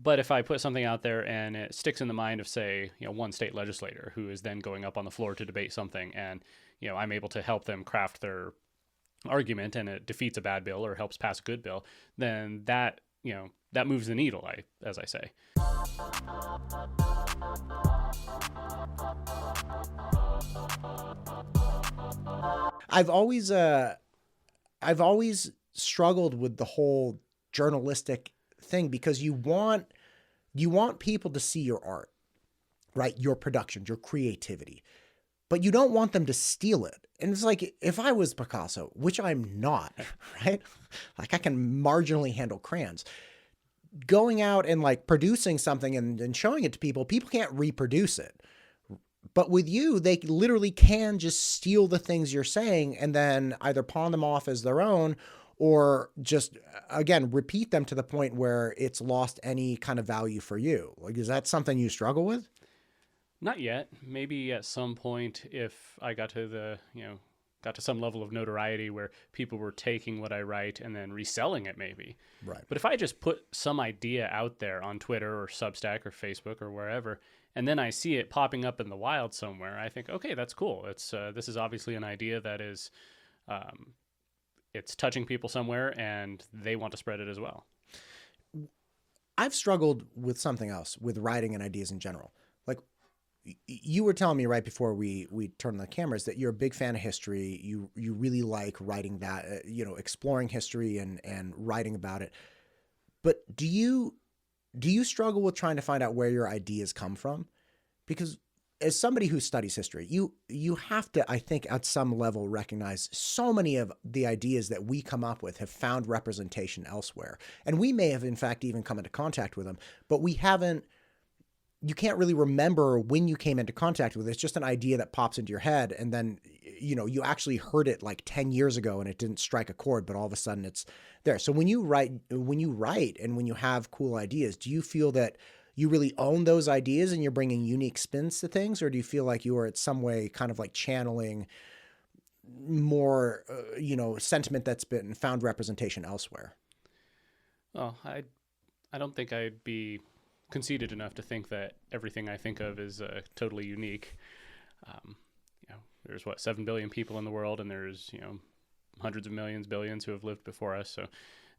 But if I put something out there and it sticks in the mind of, say, one state legislator who is then going up on the floor to debate something, and I'm able to help them craft their argument, and it defeats a bad bill or helps pass a good bill, then that that moves the needle. As I say. I've always struggled with the whole journalistic thing, because you want people to see your art, right? Your production, your creativity, but you don't want them to steal it. And it's like, if I was Picasso, which I'm not, right? Like, I can marginally handle crayons. Going out and like producing something and showing it to people can't reproduce it. But with you, they literally can just steal the things you're saying and then either pawn them off as their own, or just, again, repeat them to the point where it's lost any kind of value for you. Like, is that something you struggle with? Not yet. Maybe at some point, if I got to some level of notoriety where people were taking what I write and then reselling it, maybe. Right. But if I just put some idea out there on Twitter or Substack or Facebook or wherever, and then I see it popping up in the wild somewhere, I think, okay, that's cool. It's this is obviously an idea that is, it's touching people somewhere, and they want to spread it as well. I've struggled with something else, with writing and ideas in general. Like, you were telling me right before we turned on the cameras that you're a big fan of history. You really like writing that, exploring history and writing about it. But do you struggle with trying to find out where your ideas come from? Because as somebody who studies history, you have to, I think, at some level recognize so many of the ideas that we come up with have found representation elsewhere. And we may have, in fact, even come into contact with them, but we haven't. You can't really remember when you came into contact with it. It's just an idea that pops into your head, and then you actually heard it like 10 years ago and it didn't strike a chord, but all of a sudden it's there. So when you write and when you have cool ideas, do you feel that you really own those ideas and you're bringing unique spins to things, or do you feel like you are in some way kind of like channeling more sentiment that's been found representation elsewhere? Well, I don't think I'd be conceited enough to think that everything I think of is totally unique. There's 7 billion people in the world, and there's hundreds of millions, billions who have lived before us. So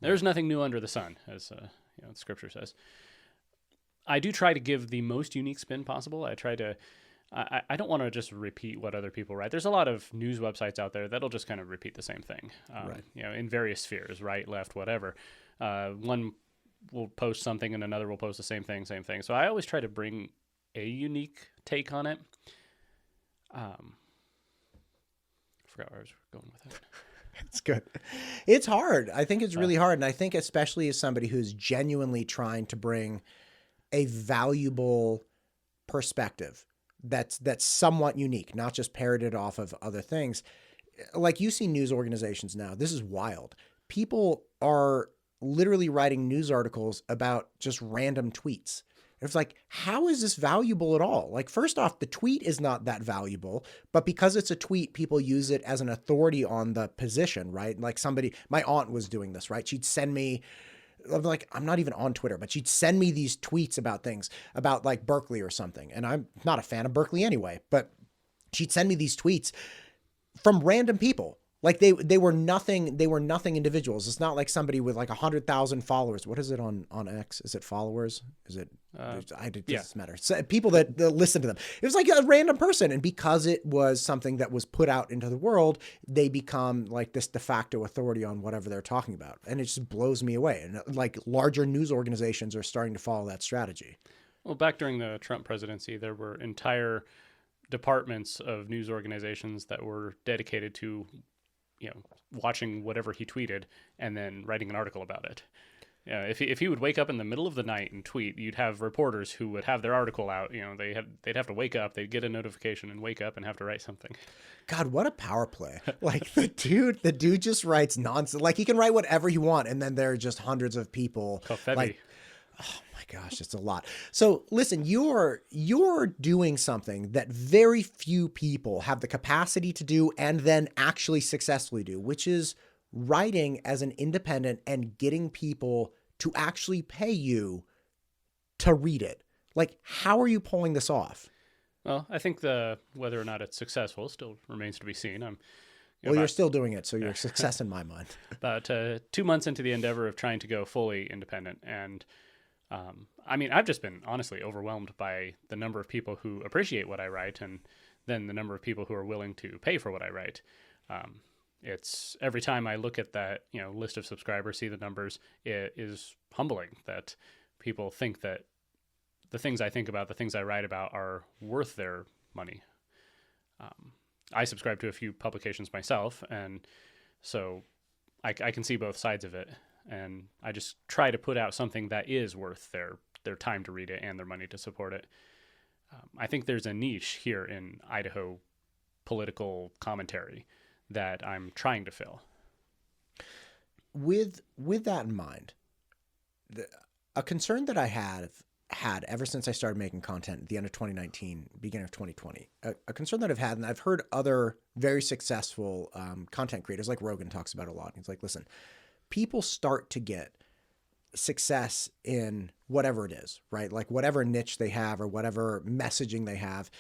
there's nothing new under the sun, as the scripture says. I do try to give the most unique spin possible. I try to. I don't want to just repeat what other people write. There's a lot of news websites out there that'll just kind of repeat the same thing. Right. In various spheres, right, left, whatever. One will post something and another will post the same thing. So I always try to bring a unique take on it. I forgot where I was going with that. It's good. It's hard. I think it's really hard. And I think especially as somebody who's genuinely trying to bring a valuable perspective that's somewhat unique, not just parroted off of other things. Like, you see news organizations now. This is wild. People are literally writing news articles about just random tweets. It's like, how is this valuable at all? Like, first off, the tweet is not that valuable, but because it's a tweet, people use it as an authority on the position, right? Like, my aunt was doing this, right? She'd send me, I'm not even on Twitter, but she'd send me these tweets about things, about like Berkeley or something. And I'm not a fan of Berkeley anyway, but she'd send me these tweets from random people. Like, they were nothing individuals. It's not like somebody with like 100,000 followers. What is it on X? Is it followers? Is it, it doesn't matter. So people that listen to them. It was like a random person. And because it was something that was put out into the world, they become like this de facto authority on whatever they're talking about. And it just blows me away. And like, larger news organizations are starting to follow that strategy. Well, back during the Trump presidency, there were entire departments of news organizations that were dedicated to watching whatever he tweeted and then writing an article about it. If he would wake up in the middle of the night and tweet, you'd have reporters who would have their article out. They'd have to wake up, they'd get a notification and wake up and have to write something. God, what a power play. Like, the dude just writes nonsense. Like, he can write whatever he wants, and then there are just hundreds of people. Like, oh my gosh, it's a lot. So listen, you're doing something that very few people have the capacity to do and then actually successfully do, which is writing as an independent and getting people to actually pay you to read it. Like, how are you pulling this off? Well, I think whether or not it's successful still remains to be seen. Well, you're still doing it, so you're a success in my mind. About 2 months into the endeavor of trying to go fully independent. And I've just been honestly overwhelmed by the number of people who appreciate what I write, and then the number of people who are willing to pay for what I write. It's every time I look at that, list of subscribers, see the numbers, it is humbling that people think that the things I think about, the things I write about, are worth their money. I subscribe to a few publications myself, and so I can see both sides of it. And I just try to put out something that is worth their time to read it and their money to support it. I think there's a niche here in Idaho political commentary that I'm trying to fill. With that in mind, a concern that I had ever since I started making content at the end of 2019, beginning of 2020, a concern that I've had, and I've heard other very successful content creators like Rogan talks about a lot. He's like, listen, people start to get success in whatever it is, right? Like whatever niche they have or whatever messaging they have.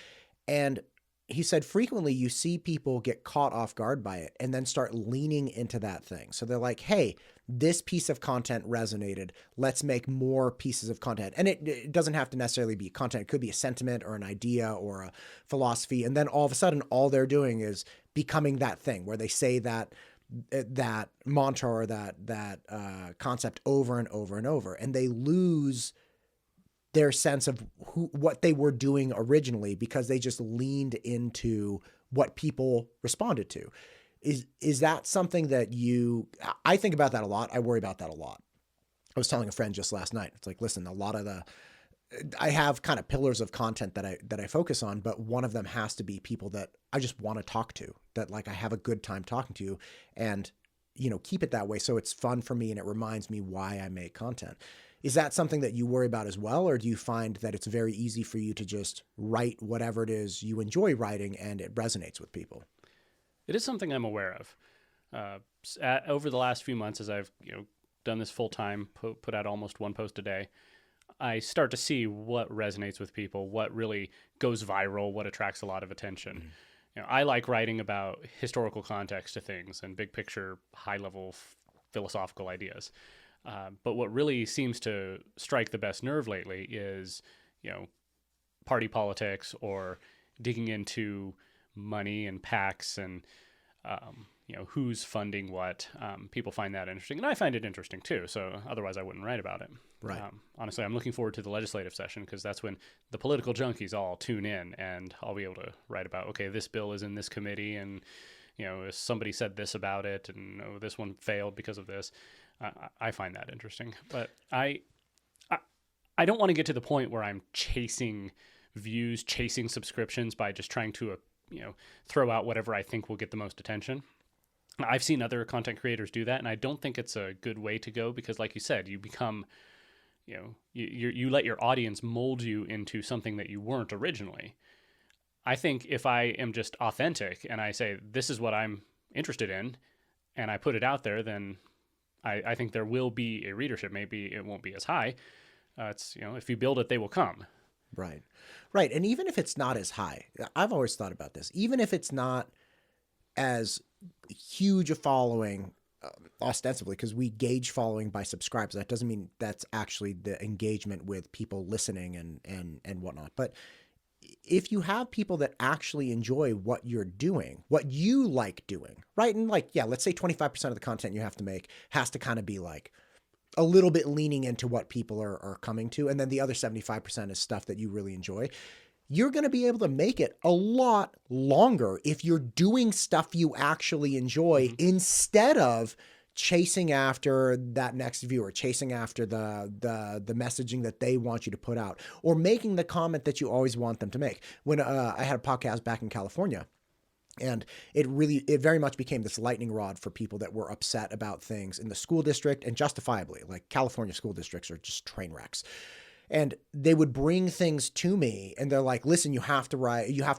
And he said frequently you see people get caught off guard by it and then start leaning into that thing. So they're like, hey, this piece of content resonated. Let's make more pieces of content. And it doesn't have to necessarily be content. It could be a sentiment or an idea or a philosophy. And then all of a sudden, all they're doing is becoming that thing where they say that mantra or that concept over and over and over. And they lose their sense of what they were doing originally because they just leaned into what people responded to. Is that something that I think about that a lot. I worry about that a lot. I was telling a friend just last night, it's like, listen, I have kind of pillars of content that I focus on, but one of them has to be people that I just want to talk to, that like I have a good time talking to, and, keep it that way. So it's fun for me and it reminds me why I make content. Is that something that you worry about as well? Or do you find that it's very easy for you to just write whatever it is you enjoy writing and it resonates with people? It is something I'm aware of. Over the last few months, as I've done this full time, put out almost one post a day, I start to see what resonates with people, what really goes viral, what attracts a lot of attention. I like writing about historical context to things and big picture, high level philosophical ideas. But what really seems to strike the best nerve lately is, party politics or digging into money and PACs and, who's funding what. People find that interesting, and I find it interesting too. So otherwise I wouldn't write about it. Right. Honestly, I'm looking forward to the legislative session because that's when the political junkies all tune in, and I'll be able to write about, okay, this bill is in this committee, and somebody said this about it, and this one failed because of this. I find that interesting, but I don't want to get to the point where I'm chasing views, chasing subscriptions by just trying to throw out whatever I think will get the most attention. I've seen other content creators do that, and I don't think it's a good way to go because, like you said, you become, you let your audience mold you into something that you weren't originally. I think if I am just authentic and I say, this is what I'm interested in, and I put it out there, then I think there will be a readership. Maybe it won't be as high. It's, if you build it, they will come. Right. Right. And even if it's not as high, I've always thought about this, even if it's not as huge a following, ostensibly, because we gauge following by subscribers. That doesn't mean that's actually the engagement with people listening and whatnot. But if you have people that actually enjoy what you're doing, what you like doing, right? And like, yeah, let's say 25% of the content you have to make has to kind of be like a little bit leaning into what people are coming to. And then the other 75% is stuff that you really enjoy. You're going to be able to make it a lot longer if you're doing stuff you actually enjoy instead of chasing after that next viewer, chasing after the messaging that they want you to put out, or making the comment that you always want them to make. When I had a podcast back in California, and it very much became this lightning rod for people that were upset about things in the school district, and justifiably, like California school districts are just train wrecks. And they would bring things to me and they're like, listen, you have to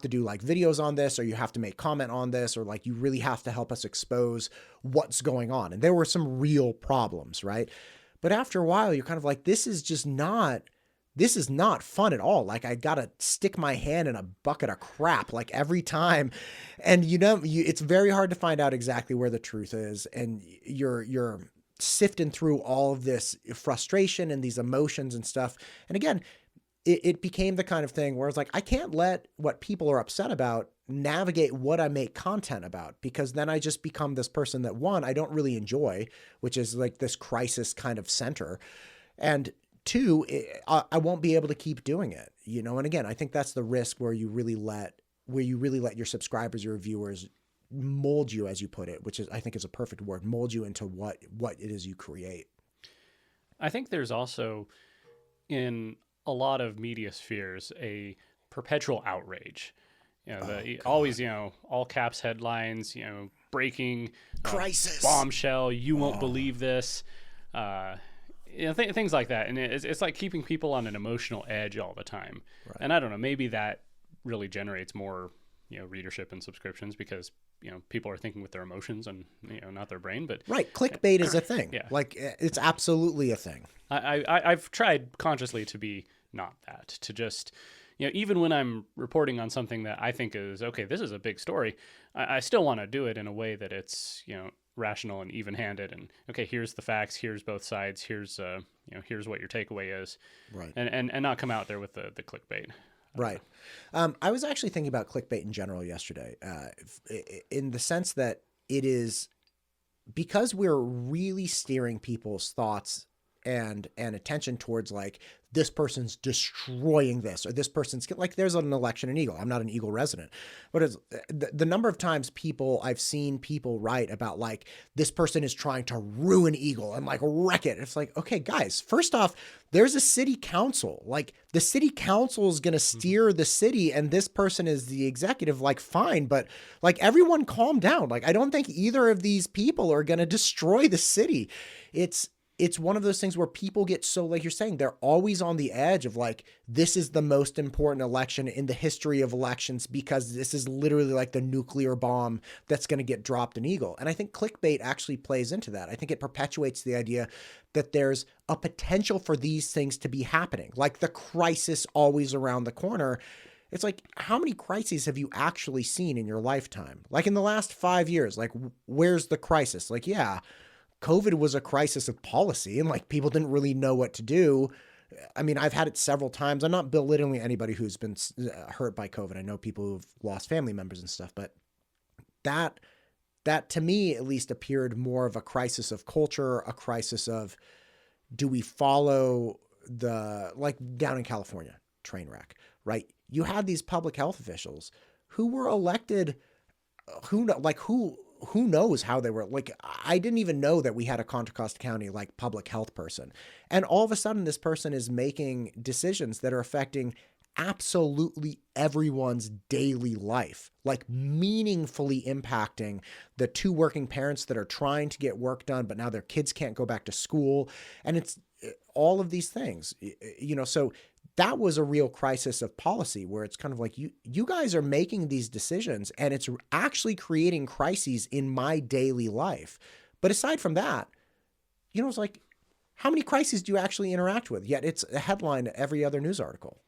do like videos on this, or you have to make comment on this, or like, you really have to help us expose what's going on. And there were some real problems, right? But after a while, you're kind of like, this is just not this is not fun at all. Like I got to stick my hand in a bucket of crap like every time. And it's very hard to find out exactly where the truth is. And you're sifting through all of this frustration and these emotions and stuff. And again, it became the kind of thing where it's like, I can't let what people are upset about navigate what I make content about, because then I just become this person that, one, I don't really enjoy, which is like this crisis kind of center. And two, I won't be able to keep doing it, And again, I think that's the risk where you really let your subscribers, your viewers mold you, as you put it, which is, I think is a perfect word, mold you into what it is you create. I think there's also, in a lot of media spheres, a perpetual outrage. Always, all caps headlines, breaking crisis, bombshell, you won't believe this. Things like that. And it's like keeping people on an emotional edge all the time. Right. And I don't know, maybe that really generates more, readership and subscriptions because, people are thinking with their emotions and, not their brain. But right. Clickbait is a thing. Yeah. Like it's absolutely a thing. I've tried consciously to be not that, to just, even when I'm reporting on something that I think is, okay, this is a big story, I still want to do it in a way that it's, rational and even-handed, and okay, here's the facts, here's both sides, here's what your takeaway is, right? And not come out there with the clickbait, right? I was actually thinking about clickbait in general yesterday, in the sense that it is because we're really steering people's thoughts and attention towards like, this person's destroying this, or this person's like, there's an election in Eagle. I'm not an Eagle resident, but it's the number of times I've seen people write about like, this person is trying to ruin Eagle and like wreck it. It's like, okay, guys, first off, there's a city council, like the city council is going to steer the city and this person is the executive, like fine. But like, everyone calm down. Like, I don't think either of these people are going to destroy the city. It's one of those things where people get so, like you're saying, they're always on the edge of like, this is the most important election in the history of elections because this is literally like the nuclear bomb that's going to get dropped in Eagle. And I think clickbait actually plays into that. I think it perpetuates the idea that there's a potential for these things to be happening, like the crisis always around the corner. It's like, how many crises have you actually seen in your lifetime? Like in the last 5 years, like where's the crisis? Like, yeah, COVID was a crisis of policy and like people didn't really know what to do. I mean, I've had it several times. I'm not belittling anybody who's been hurt by COVID. I know people who've lost family members and stuff, but that to me at least appeared more of a crisis of culture, a crisis of, do we follow like down in California, train wreck, right? You had these public health officials who were elected, who knows how they were, like, I didn't even know that we had a Contra Costa County, like, public health person. And all of a sudden this person is making decisions that are affecting absolutely everyone's daily life, like meaningfully impacting the two working parents that are trying to get work done, but now their kids can't go back to school. And it's all of these things, so that was a real crisis of policy where it's kind of like, you guys are making these decisions and it's actually creating crises in my daily life. But aside from that, it's like, how many crises do you actually interact with? Yet it's a headline to every other news article.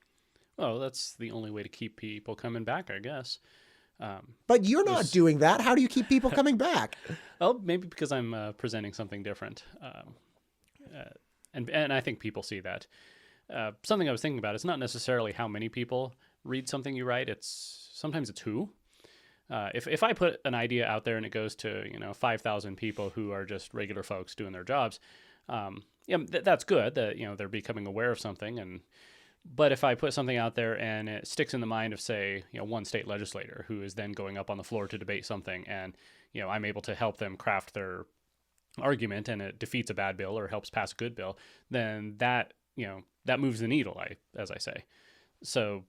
Well, that's the only way to keep people coming back, I guess. But you're not doing that. How do you keep people coming back? Well, maybe because I'm presenting something different. And I think people see that. Something I was thinking about, it's not necessarily how many people read something you write. Sometimes it's who. If I put an idea out there and it goes to 5,000 people who are just regular folks doing their jobs, that's good that they're becoming aware of something. But if I put something out there and it sticks in the mind of, say, one state legislator who is then going up on the floor to debate something, and I'm able to help them craft their argument and it defeats a bad bill or helps pass a good bill, then that moves the needle, as I say. So,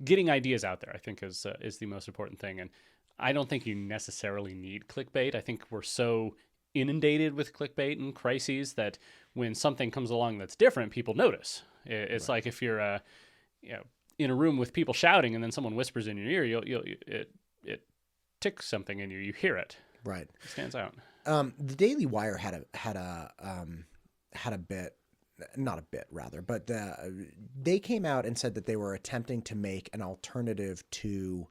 getting ideas out there, I think, is the most important thing. And I don't think you necessarily need clickbait. I think we're so inundated with clickbait and crises that when something comes along that's different, people notice. It's right. Like if you're, in a room with people shouting and then someone whispers in your ear, it ticks something in you. You hear it. Right. It stands out. The Daily Wire had a bit not a bit rather, but they came out and said that they were attempting to make an alternative to,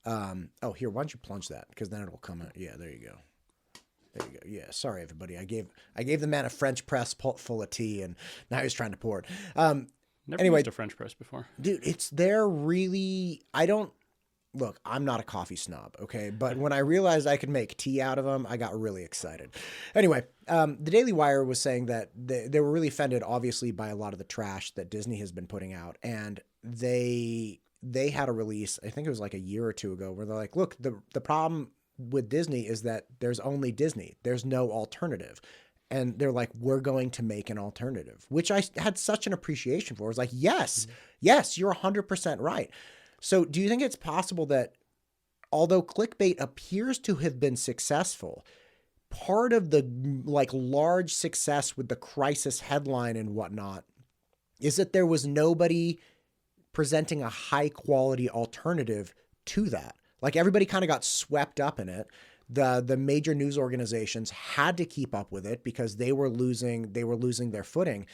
oh, here, why don't you plunge that? Because then it'll come out. Yeah, there you go. There you go. Yeah, sorry everybody. I gave the man a French press full of tea, and now he's trying to pour it. Never Anyway, used a French press before. dude, they're really. I don't look. I'm not a coffee snob, okay, but when I realized I could make tea out of them, I got really excited. Anyway, the Daily Wire was saying that they were really offended, obviously, by a lot of the trash that Disney has been putting out, and they had a release. I think it was like a year or two ago, where they're like, look, the problem with Disney is that there's only Disney. There's no alternative. And they're like, we're going to make an alternative, which I had such an appreciation for. I was like, yes, you're 100% right. So do you think it's possible that although clickbait appears to have been successful, part of the like large success with the crisis headline and whatnot is that there was nobody presenting a high quality alternative to that? Like everybody kind of got swept up in it. The major news organizations had to keep up with it because they were losing their footing.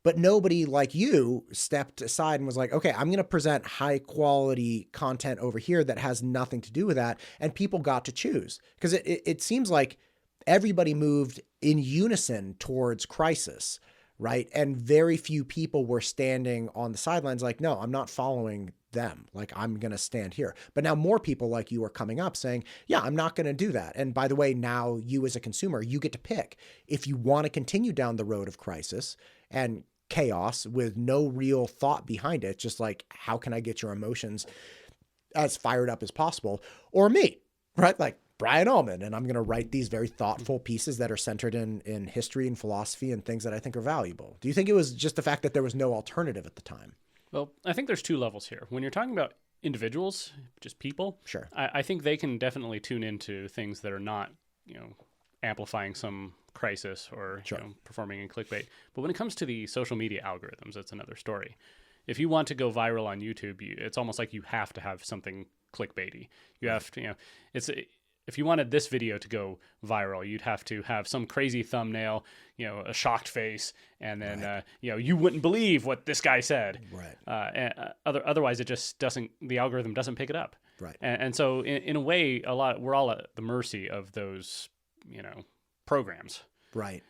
But nobody like you stepped aside and was like, okay, I'm going to present high quality content over here that has nothing to do with that. And people got to choose, because it seems like everybody moved in unison towards crisis, right? And very few people were standing on the sidelines like, no, I'm not following them. Like, I'm going to stand here. But now more people like you are coming up saying, yeah, I'm not going to do that. And by the way, now you as a consumer, you get to pick if you want to continue down the road of crisis and chaos with no real thought behind it, just like, how can I get your emotions as fired up as possible, or me, right? Like Brian Almon, and I'm going to write these very thoughtful pieces that are centered in history and philosophy and things that I think are valuable. Do you think it was just the fact that there was no alternative at the time? Well, I think there's two levels here. When you're talking about individuals, just people, sure, I think they can definitely tune into things that are not, amplifying some crisis or sure, performing in clickbait. But when it comes to the social media algorithms, that's another story. If you want to go viral on YouTube, it's almost like you have to have something clickbaity. You have to, if you wanted this video to go viral, you'd have to have some crazy thumbnail, a shocked face, and then, right, you wouldn't believe what this guy said. Right. Otherwise, it just doesn't, the algorithm doesn't pick it up. Right. And so in a way, we're all at the mercy of those, programs. Right.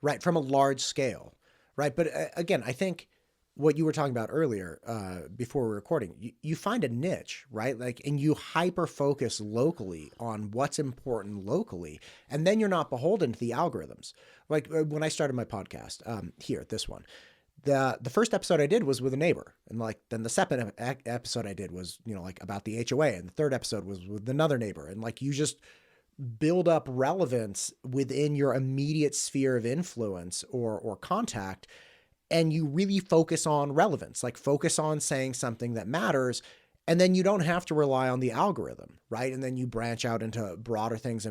Right. From a large scale. Right. But again, I think what you were talking about earlier, before we were recording, you find a niche, right? Like, and you hyper focus locally on what's important locally, and then you're not beholden to the algorithms. Like when I started my podcast, this one, the first episode I did was with a neighbor, and like then the second episode I did was like about the HOA, and the third episode was with another neighbor, and like you just build up relevance within your immediate sphere of influence or contact. And you really focus on relevance, like focus on saying something that matters. And then you don't have to rely on the algorithm, right? And then you branch out into broader things.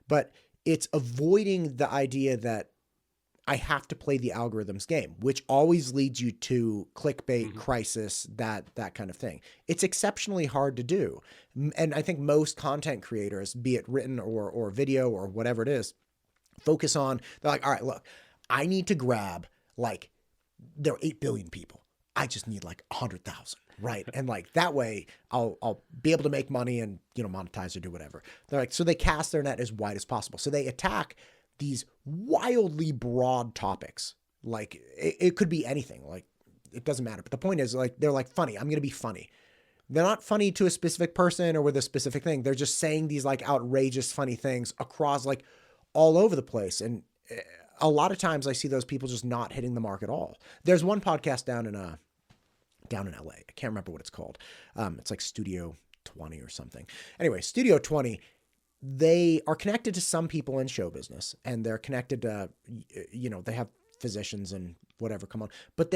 But it's avoiding the idea that I have to play the algorithm's game, which always leads you to clickbait, crisis, that kind of thing. It's exceptionally hard to do. And I think most content creators, be it written or video or whatever it is, they're like, all right, look, I need to grab, like, there are 8 billion people. I just need like 100,000, right? And like that way I'll be able to make money and, monetize or do whatever. They're like, so they cast their net as wide as possible. So they attack these wildly broad topics. Like it could be anything, like it doesn't matter. But the point is, like, they're like, funny. I'm going to be funny. They're not funny to a specific person or with a specific thing. They're just saying these like outrageous, funny things across like all over the place. And a lot of times I see those people just not hitting the mark at all. There's one podcast down in LA. I can't remember what it's called. It's like Studio 20 or something. Anyway, Studio 20, they are connected to some people in show business, and they're connected to, they have physicians and whatever come on, but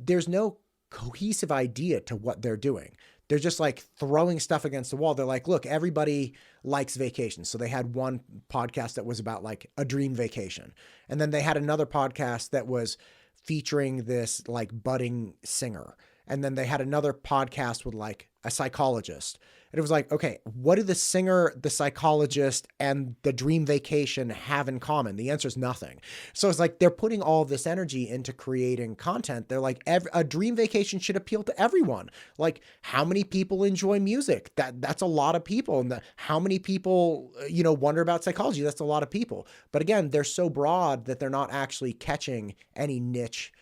there's no cohesive idea to what they're doing. They're just like throwing stuff against the wall. They're like, look, everybody likes vacations. So they had one podcast that was about like a dream vacation. And then they had another podcast that was featuring this like budding singer. And then they had another podcast with like a psychologist. And it was like, okay, what do the singer, the psychologist, and the dream vacation have in common? The answer is nothing. So it's like they're putting all of this energy into creating content. They're like, a dream vacation should appeal to everyone. Like, how many people enjoy music? That's a lot of people. And how many people, wonder about psychology? That's a lot of people. But again, they're so broad that they're not actually catching any niche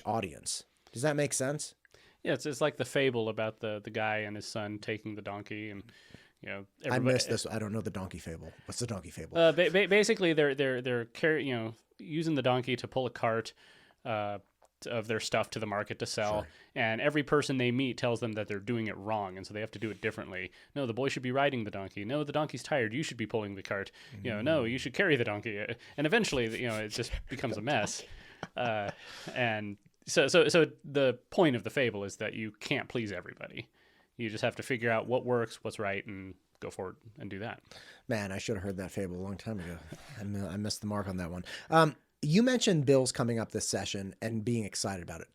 audience. Does that make sense? Yeah, it's like the fable about the guy and his son taking the donkey, and I missed this. I don't know the donkey fable. What's the donkey fable? Basically, they're using the donkey to pull a cart of their stuff to the market to sell, and every person they meet tells them that they're doing it wrong, and so they have to do it differently. No, the boy should be riding the donkey. No, the donkey's tired. You should be pulling the cart. No, you should carry the donkey. And eventually, it just becomes a mess. And so the point of the fable is that you can't please everybody. You just have to figure out what works, what's right, and go forward and do that. Man, I should have heard that fable a long time ago. I missed the mark on that one. You mentioned bills coming up this session and being excited about it.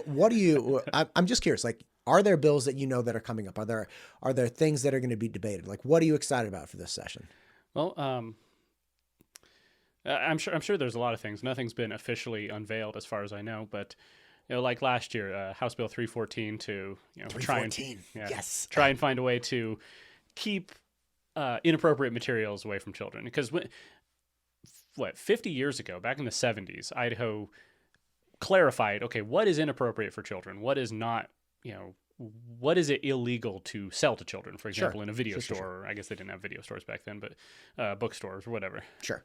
What do you? I'm just curious. Like, are there bills that that are coming up? Are there things that are going to be debated? Like, what are you excited about for this session? Well, I'm sure there's a lot of things. Nothing's been officially unveiled as far as I know, but like last year, House Bill 314 to try and find a way to keep inappropriate materials away from children. Because 50 years ago, back in the 70s, Idaho clarified, okay, what is inappropriate for children? What is not, what is it illegal to sell to children, for example, in a video store? Sure. I guess they didn't have video stores back then, but bookstores or whatever. Sure.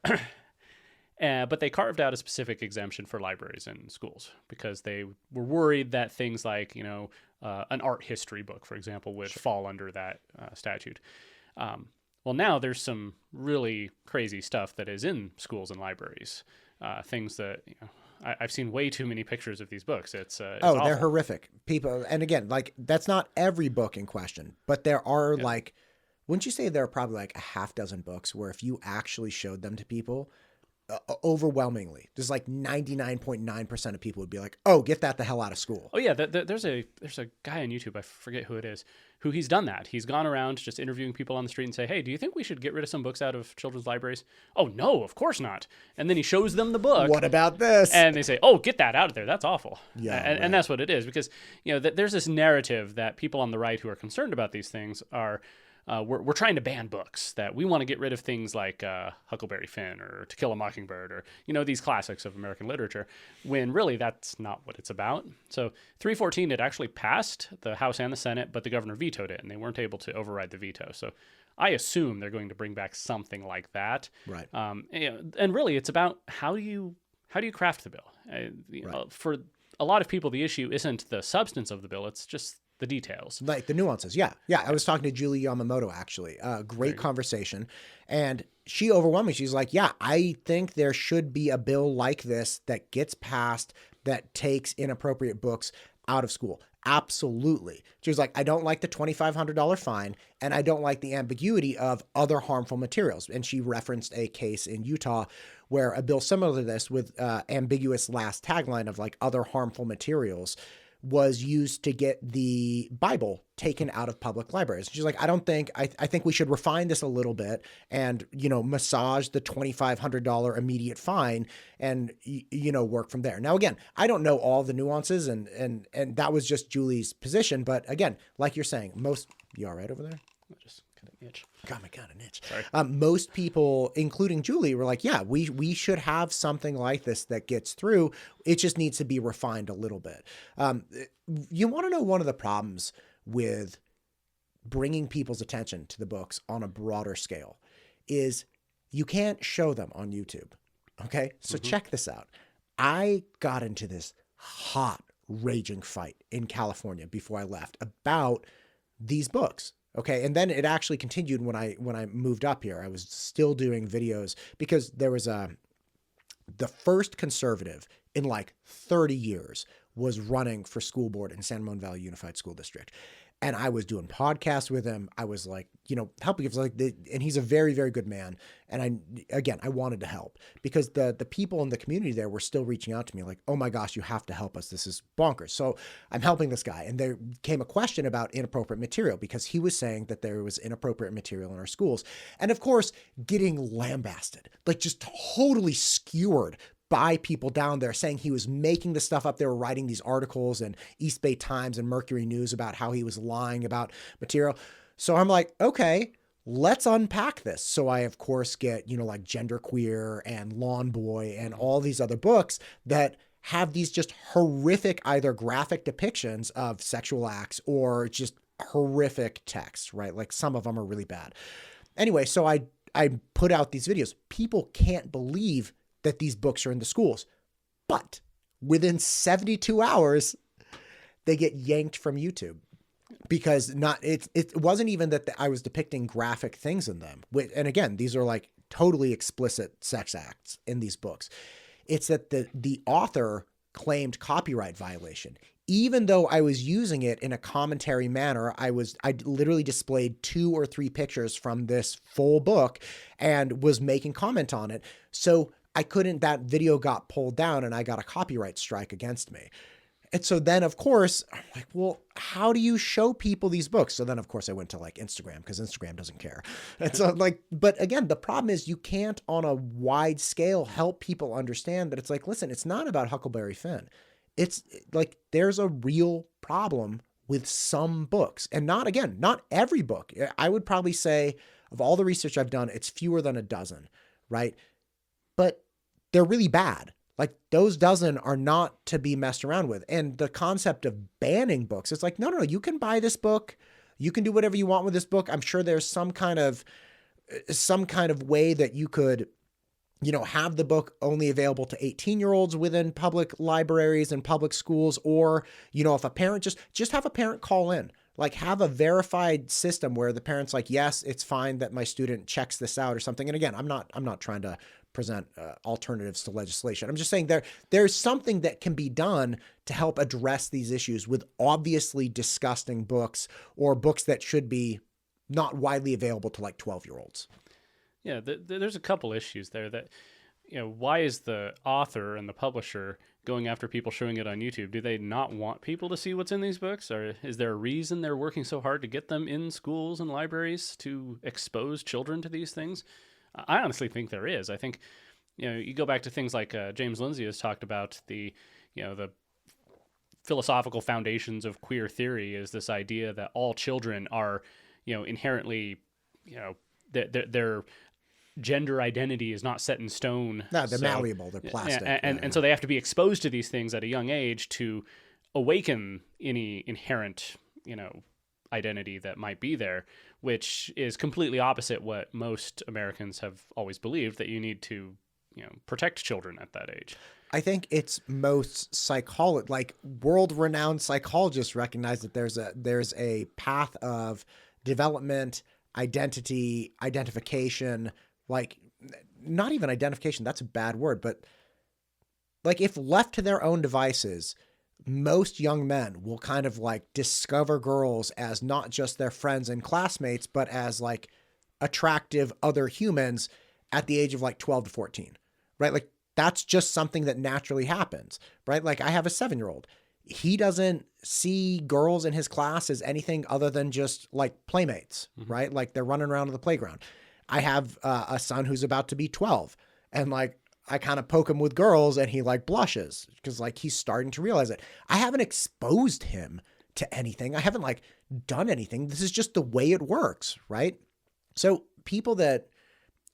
But they carved out a specific exemption for libraries and schools because they were worried that things like, an art history book, for example, would fall under that statute. Well, now there's some really crazy stuff that is in schools and libraries, things that I've seen way too many pictures of these books. It's awful. They're horrific. People, and again, like that's not every book in question, but there are like, wouldn't you say there are probably like a half dozen books where if you actually showed them to people, overwhelmingly, there's like 99.9% of people would be like, "Oh, get that the hell out of school." Oh yeah, there's a guy on YouTube, I forget who it is, who he's done that. He's gone around just interviewing people on the street and say, "Hey, do you think we should get rid of some books out of children's libraries?" "Oh no, of course not." And then he shows them the book. "What about this?" And they say, "Oh, get that out of there. That's awful." Yeah, and that's what it is, because there's this narrative that people on the right who are concerned about these things are. We're trying to ban books, that we want to get rid of things like Huckleberry Finn or To Kill a Mockingbird or, these classics of American literature, when really that's not what it's about. So 314, it actually passed the House and the Senate, but the governor vetoed it and they weren't able to override the veto. So I assume they're going to bring back something like that. Right. And really it's about how do you craft the bill? For a lot of people, the issue isn't the substance of the bill, it's just the details. Like the nuances. Yeah. I was talking to Julie Yamamoto, actually. Great conversation. And she overwhelmed me. She's like, yeah, I think there should be a bill like this that gets passed that takes inappropriate books out of school. Absolutely. She was like, I don't like the $2,500 fine, and I don't like the ambiguity of other harmful materials. And she referenced a case in Utah where a bill similar to this with ambiguous last tagline of like other harmful materials was used to get the Bible taken out of public libraries. She's like, I think we should refine this a little bit and, massage the $2,500 immediate fine and, work from there. Now, again, I don't know all the nuances and that was just Julie's position. But again, like you're saying, you all right over there? Just kind of itch. God, my God, an itch. Sorry. Most people, including Julie, were like, yeah, we should have something like this that gets through. It just needs to be refined a little bit. You want to know one of the problems with bringing people's attention to the books on a broader scale is you can't show them on YouTube. Okay? So check this out. I got into this hot, raging fight in California before I left about these books. Okay. And then it actually continued when I moved up here. I was still doing videos because there was the first conservative in like 30 years was running for school board in San Ramon Valley Unified School District. And I was doing podcasts with him. I was like, helping him. And he's a very, very good man. And I wanted to help because the people in the community there were still reaching out to me like, oh my gosh, you have to help us. This is bonkers. So I'm helping this guy. And there came a question about inappropriate material because he was saying that there was inappropriate material in our schools. And of course, getting lambasted, like just totally skewered by people down there saying he was making the stuff up. They were writing these articles in East Bay Times and Mercury News about how he was lying about material. So I'm like, okay, let's unpack this. So I, of course, get, like Genderqueer and Lawn Boy and all these other books that have these just horrific, either graphic depictions of sexual acts or just horrific text, right? Like some of them are really bad. Anyway, so I put out these videos. People can't believe that these books are in the schools, but within 72 hours, they get yanked from YouTube because it wasn't even that I was depicting graphic things in them. And again, these are like totally explicit sex acts in these books. It's that the author claimed copyright violation. Even though I was using it in a commentary manner, I literally displayed 2 or 3 pictures from this full book and was making comment on it. So that video got pulled down and I got a copyright strike against me. And so then, of course, I'm like, well, how do you show people these books? So then, of course, I went to like Instagram because Instagram doesn't care. And so but again, the problem is you can't on a wide scale help people understand that it's like, listen, it's not about Huckleberry Finn. It's like, there's a real problem with some books and not every book. I would probably say of all the research I've done, it's fewer than a dozen, right? But they're really bad. Like those dozen are not to be messed around with. And the concept of banning books, it's like, no, you can buy this book. You can do whatever you want with this book. I'm sure there's some kind of way that you could, have the book only available to 18-year-olds within public libraries and public schools. Or, if a parent just have a parent call in, like have a verified system where the parent's like, yes, it's fine that my student checks this out or something. And again, I'm not trying to present alternatives to legislation. I'm just saying there's something that can be done to help address these issues with obviously disgusting books or books that should be not widely available to like 12-year-olds. Yeah, there's a couple issues there that, why is the author and the publisher going after people showing it on YouTube? Do they not want people to see what's in these books? Or is there a reason they're working so hard to get them in schools and libraries to expose children to these things? I honestly think there is. I think, you go back to things like James Lindsay has talked about the philosophical foundations of queer theory is this idea that all children are, inherently, their gender identity is not set in stone. No, they're malleable. They're plastic. And so they have to be exposed to these things at a young age to awaken any inherent, identity that might be there, which is completely opposite what most Americans have always believed, that you need to, protect children at that age. I think it's most world-renowned psychologists recognize that there's a path of development, identification, like not even identification, that's a bad word, but like if left to their own devices, most young men will kind of like discover girls as not just their friends and classmates, but as like attractive other humans at the age of like 12 to 14, right? Like that's just something that naturally happens, right? Like I have a 7-year-old. He doesn't see girls in his class as anything other than just like playmates, right? Like they're running around on the playground. I have a son who's about to be 12 and like, I kind of poke him with girls and he like blushes because like he's starting to realize it. I haven't exposed him to anything. I haven't like done anything. This is just the way it works, right? So people that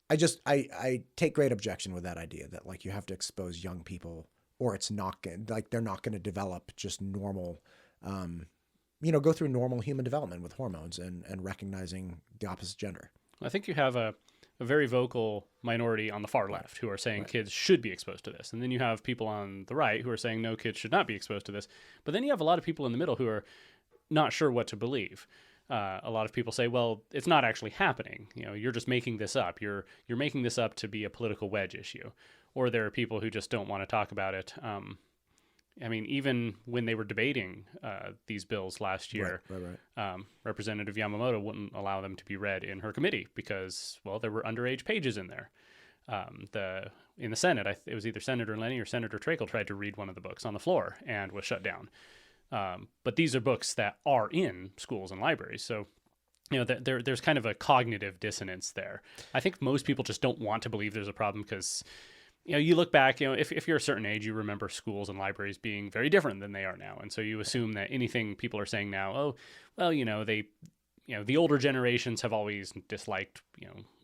I take great objection with that idea that like you have to expose young people or it's not going like they're not going to develop just normal, go through normal human development with hormones and recognizing the opposite gender. I think you have a very vocal minority on the far left who are saying kids should be exposed to this. And then you have people on the right who are saying no, kids should not be exposed to this. But then you have a lot of people in the middle who are not sure what to believe. A lot of people say, well, it's not actually happening. You're just making this up. You're making this up to be a political wedge issue. Or there are people who just don't want to talk about it. I mean, even when they were debating these bills last year, Representative Yamamoto wouldn't allow them to be read in her committee because, well, there were underage pages in there. In the Senate, it was either Senator Lenny or Senator Trakel tried to read one of the books on the floor and was shut down. But these are books that are in schools and libraries, so there's kind of a cognitive dissonance there. I think most people just don't want to believe there's a problem because, you look back, if you're a certain age, you remember schools and libraries being very different than they are now. And so you assume that anything people are saying now, oh, well, the older generations have always disliked,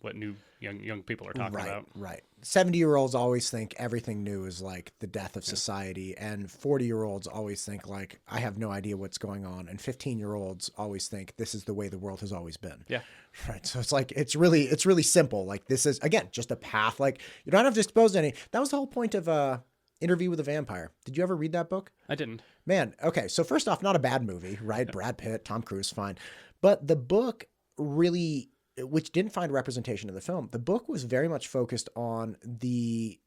what new young people are talking about. Right. 70-year-olds always think everything new is like the death of society. And 40-year-olds always think like, I have no idea what's going on. And 15-year-olds always think this is the way the world has always been. Yeah. Right. So it's like, it's really simple. Like this is, again, just a path. Like you don't have to expose any. That was the whole point of Interview with a Vampire. Did you ever read that book? I didn't. Man. Okay. So first off, not a bad movie, right? Brad Pitt, Tom Cruise, fine. But the book really, which didn't find representation in the film, the book was very much focused on the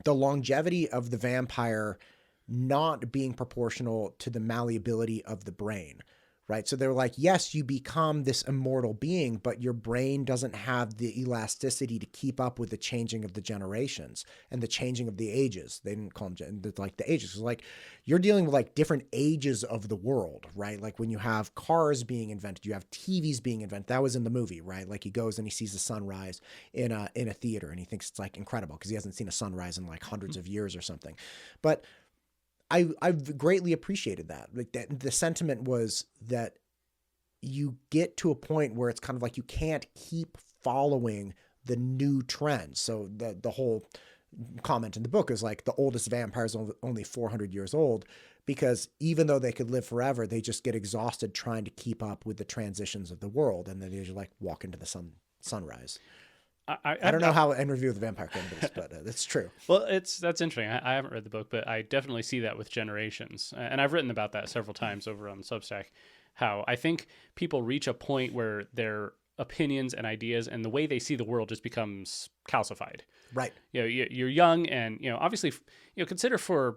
longevity of the vampire not being proportional to the malleability of the brain, right? So they're like, yes, you become this immortal being, but your brain doesn't have the elasticity to keep up with the changing of the generations and the changing of the ages. They didn't call them like the ages. It's like you're dealing with like different ages of the world, right? Like when you have cars being invented, you have TVs being invented. That was in the movie, right? Like he goes and he sees the sunrise in a theater and he thinks it's like incredible because he hasn't seen a sunrise in like hundreds of years or something. But I've greatly appreciated that. Like the sentiment was that you get to a point where it's kind of like you can't keep following the new trends. So the whole comment in the book is like the oldest vampire is only 400 years old because even though they could live forever, they just get exhausted trying to keep up with the transitions of the world. And then they just like walk into the sunrise. I don't know how Interview with the Vampire came to this, but it's true. Well, that's interesting. I haven't read the book, but I definitely see that with generations. And I've written about that several times over on Substack, how I think people reach a point where their opinions and ideas and the way they see the world just becomes calcified. Right. You're young and, obviously, consider for,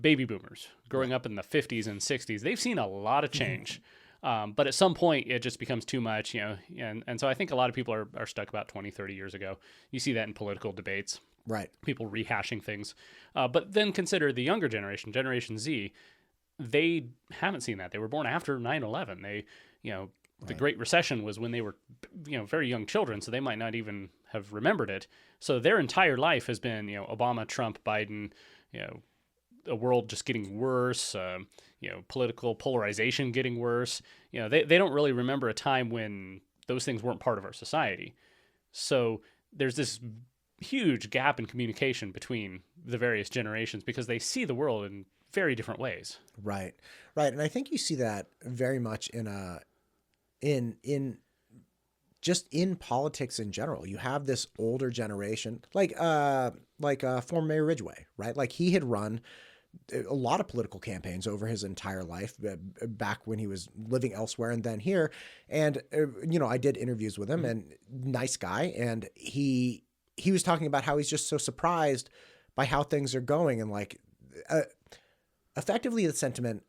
baby boomers growing up in the 50s and 60s, they've seen a lot of change. But at some point, it just becomes too much, and so I think a lot of people are stuck about 20, 30 years ago. You see that in political debates. Right. People rehashing things. But then consider the younger generation, Generation Z. They haven't seen that. They were born after 9/11. They, the Great Recession was when they were, very young children, so they might not even have remembered it. So their entire life has been, Obama, Trump, Biden, a world just getting worse, political polarization getting worse. They don't really remember a time when those things weren't part of our society. So there's this huge gap in communication between the various generations because they see the world in very different ways. Right. And I think you see that very much in just in politics in general. You have this older generation, like former Mayor Ridgway, right? Like he had run a lot of political campaigns over his entire life back when he was living elsewhere and then here. And, I did interviews with him and nice guy. And he was talking about how he's just so surprised by how things are going. And like, effectively the sentiment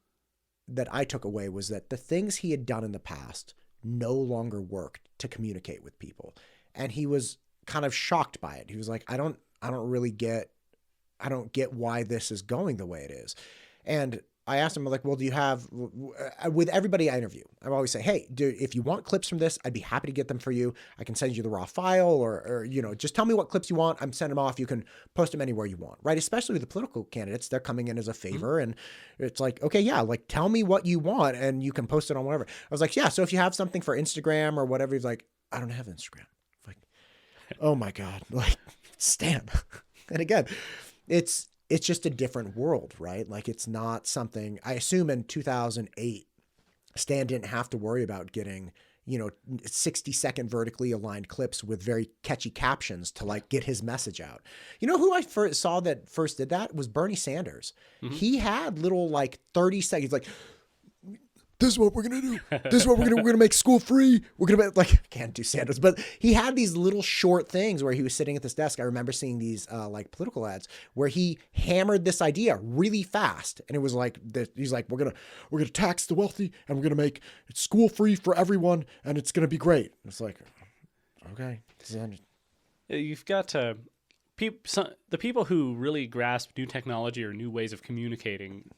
that I took away was that the things he had done in the past no longer worked to communicate with people. And he was kind of shocked by it. He was like, I don't get why this is going the way it is. And I asked him, like, well, do you have, with everybody I interview, I always say, hey, if you want clips from this, I'd be happy to get them for you. I can send you the raw file or just tell me what clips you want. I'm sending them off. You can post them anywhere you want, right? Especially with the political candidates, they're coming in as a favor. And it's like, okay, yeah, like tell me what you want and you can post it on whatever. I was like, yeah. So if you have something for Instagram or whatever, he's like, I don't have Instagram. Like, oh my God, like Stan. And again, it's just a different world, right? Like it's not something, I assume in 2008, Stan didn't have to worry about getting, 60-second vertically aligned clips with very catchy captions to like get his message out. Who I first saw that first did that was Bernie Sanders. Mm-hmm. He had little like 30 seconds, like this is what we're going to do. This is what we're going to make school free. We're going to make, like, I can't do Sanders, but he had these little short things where he was sitting at this desk. I remember seeing these like political ads where he hammered this idea really fast. And it was like, he's like, we're going to tax the wealthy and we're going to make it school free for everyone. And it's going to be great. It's like, okay. You've got the people who really grasp new technology or new ways of communicating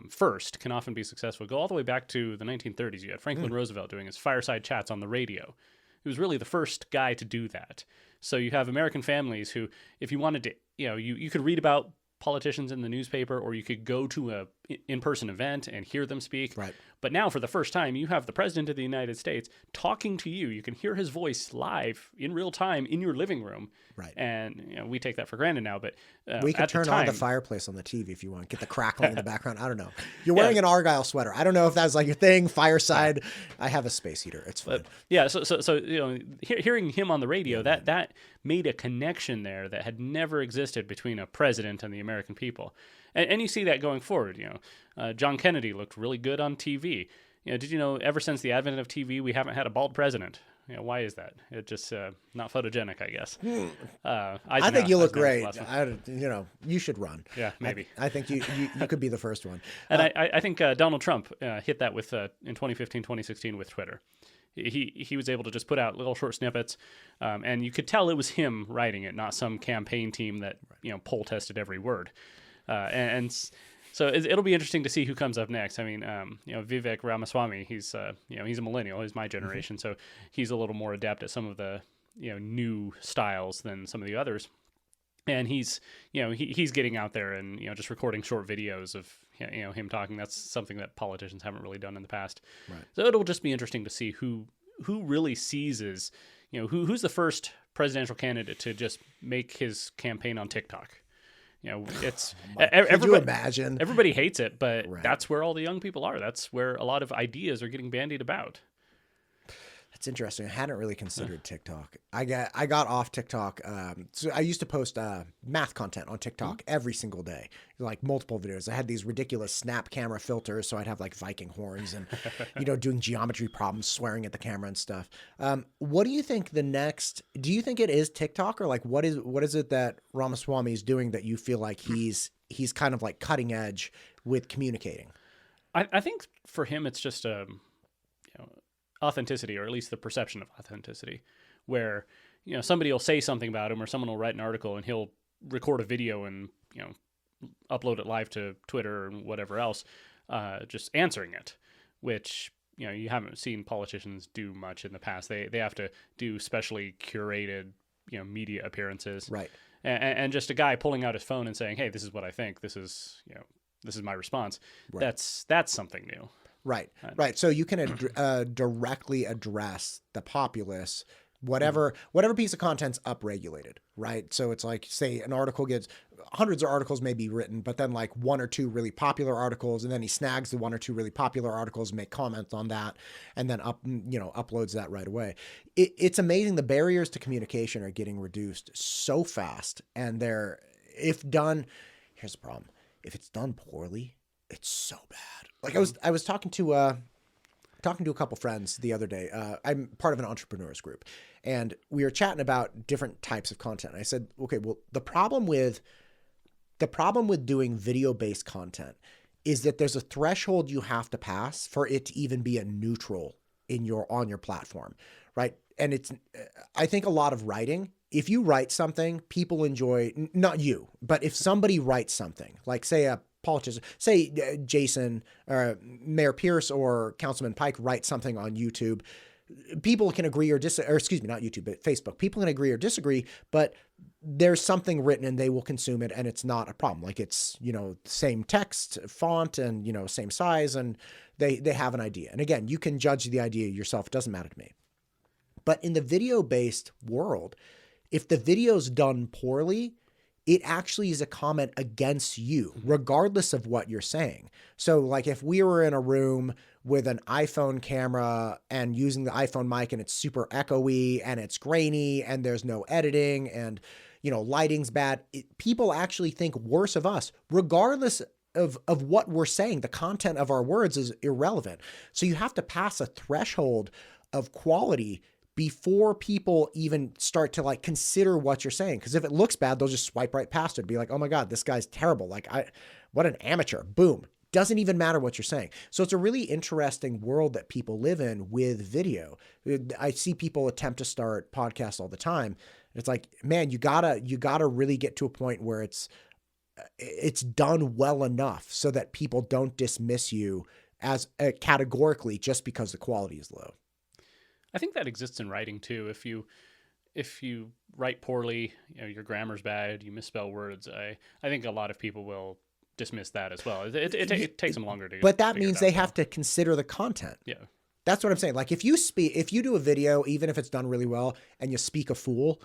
first can often be successful. Go all the way back to the 1930s. You had Franklin Roosevelt doing his fireside chats on the radio. He was really the first guy to do that. So you have American families who, if you wanted to, you could read about politicians in the newspaper, or you could go to a in-person event and hear them speak. Right. But now, for the first time, you have the President of the United States talking to you. You can hear his voice live in real time in your living room. Right. And we take that for granted now. But we could turn on the fireplace on the TV if you want. Get the crackling in the background. I don't know. You're wearing an Argyle sweater. I don't know if that's like your thing. Fireside. I have a space heater. It's fun. So hearing him on the radio, that made a connection there that had never existed between a president and the American people. And you see that going forward. John Kennedy looked really good on TV. Did you know ever since the advent of TV, we haven't had a bald president? Why is that? It's just not photogenic, I guess. I think you look great. You should run. Yeah, maybe. I think you could be the first one. And I think Donald Trump hit that with in 2015, 2016 with Twitter. He was able to just put out little short snippets, and you could tell it was him writing it, not some campaign team that poll tested every word. So it'll be interesting to see who comes up next. I mean, Vivek Ramaswamy, he's a millennial, he's my generation, so he's a little more adept at some of the new styles than some of the others. And he's getting out there and just recording short videos of him talking. That's something that politicians haven't really done in the past. Right. So it'll just be interesting to see who really seizes, who's the first presidential candidate to just make his campaign on TikTok. It's could you imagine? Everybody hates it, but that's where all the young people are. That's where a lot of ideas are getting bandied about. That's interesting. I hadn't really considered TikTok. I got off TikTok. So I used to post math content on TikTok every single day, like multiple videos. I had these ridiculous snap camera filters, so I'd have like Viking horns and doing geometry problems, swearing at the camera and stuff. What do you think the next? Do you think it is TikTok, or like what is it that Ramaswamy is doing that you feel like he's kind of like cutting edge with communicating? I think for him it's just authenticity, or at least the perception of authenticity, where somebody will say something about him, or someone will write an article and he'll record a video and upload it live to Twitter or whatever else, just answering it, which you haven't seen politicians do much in the past. They have to do specially curated media appearances, right? And just a guy pulling out his phone and saying, hey, this is what I think, this is my response. Right. That's something new. Right. So you can directly address the populace, whatever piece of content's upregulated, right? So it's like, say an article gets hundreds of articles may be written, but then like one or two really popular articles, and then he snags the one or two really popular articles, make comments on that, and then uploads that right away. It's amazing. The barriers to communication are getting reduced so fast, and here's the problem. If it's done poorly, it's so bad. Like I was talking to a couple friends the other day. I'm part of an entrepreneurs group, and we were chatting about different types of content. I said, okay, well, the problem with doing video-based content is that there's a threshold you have to pass for it to even be a neutral on your platform, right? And I think a lot of writing, if you write something, people enjoy, not you, but if somebody writes something, like say a politician, say Jason or Mayor Pierce or Councilman Pike write something on YouTube, people can agree or excuse me, not YouTube, but Facebook. People can agree or disagree, but there's something written and they will consume it, and it's not a problem. Like it's, same text, font, and, same size, and they have an idea. And again, you can judge the idea yourself. It doesn't matter to me. But in the video-based world, if the video's done poorly, it actually is a comment against you, regardless of what you're saying. So like if we were in a room with an iPhone camera and using the iPhone mic and it's super echoey and it's grainy and there's no editing and, lighting's bad, people actually think worse of us, regardless of what we're saying, the content of our words is irrelevant. So you have to pass a threshold of quality before people even start to like consider what you're saying. Because if it looks bad, they'll just swipe right past it, be like, oh my God, this guy's terrible. Like, what an amateur. Boom. Doesn't even matter what you're saying. So it's a really interesting world that people live in with video. I see people attempt to start podcasts all the time. It's like, man, you gotta really get to a point where it's done well enough so that people don't dismiss you as categorically just because the quality is low. I think that exists in writing too. If you write poorly, your grammar's bad, you misspell words. I think a lot of people will dismiss that as well. It takes them longer to. But that means they have to consider the content. Yeah, that's what I'm saying. Like if you do a video, even if it's done really well, and you speak a fool,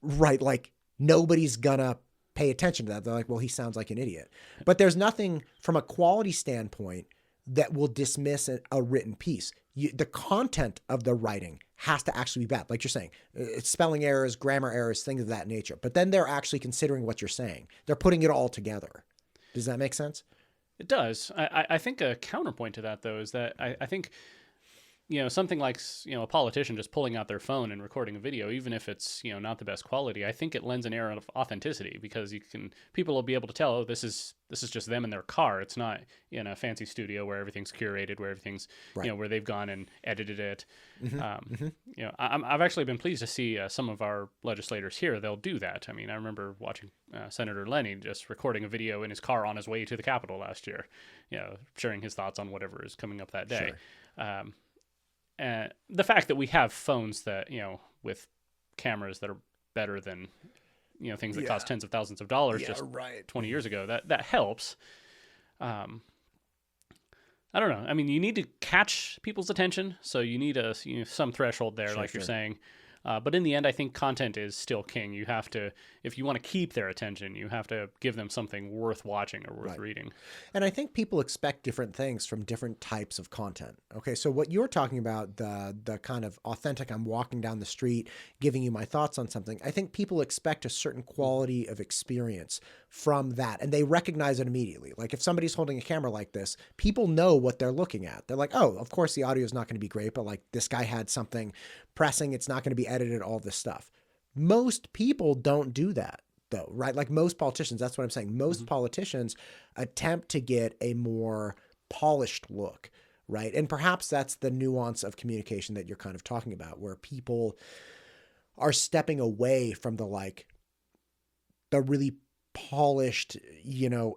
right? Like nobody's gonna pay attention to that. They're like, well, he sounds like an idiot. But there's nothing from a quality standpoint that will dismiss a written piece. The content of the writing has to actually be bad. Like you're saying, it's spelling errors, grammar errors, things of that nature. But then they're actually considering what you're saying. They're putting it all together. Does that make sense? It does. I think a counterpoint to that, though, is that I think, something like, a politician just pulling out their phone and recording a video, even if it's, not the best quality, I think it lends an air of authenticity because people will be able to tell, oh, this is just them in their car. It's not in a fancy studio where everything's curated, where everything's, right. Where they've gone and edited it. Mm-hmm. I've actually been pleased to see some of our legislators here. They'll do that. I mean, I remember watching Senator Lenny just recording a video in his car on his way to the Capitol last year, sharing his thoughts on whatever is coming up that day. Sure. The fact that we have phones that, with cameras that are better than, things that cost tens of thousands of dollars just 20 years ago, that helps. I don't know. I mean, you need to catch people's attention. So you need some threshold there, you're saying. But in the end, I think content is still king. You have to, if you want to keep their attention, you have to give them something worth watching or worth reading. And I think people expect different things from different types of content. Okay, so what you're talking about, the kind of authentic, I'm walking down the street, giving you my thoughts on something, I think people expect a certain quality of experience from that, and they recognize it immediately. Like if somebody's holding a camera like this, people know what they're looking at. They're like, oh, of course the audio is not going to be great, but like this guy had something pressing, it's not going to be edited, all this stuff. Most people don't do that though, right? Like most politicians, that's what I'm saying. Most politicians attempt to get a more polished look, right? And perhaps that's the nuance of communication that you're kind of talking about, where people are stepping away from the really polished,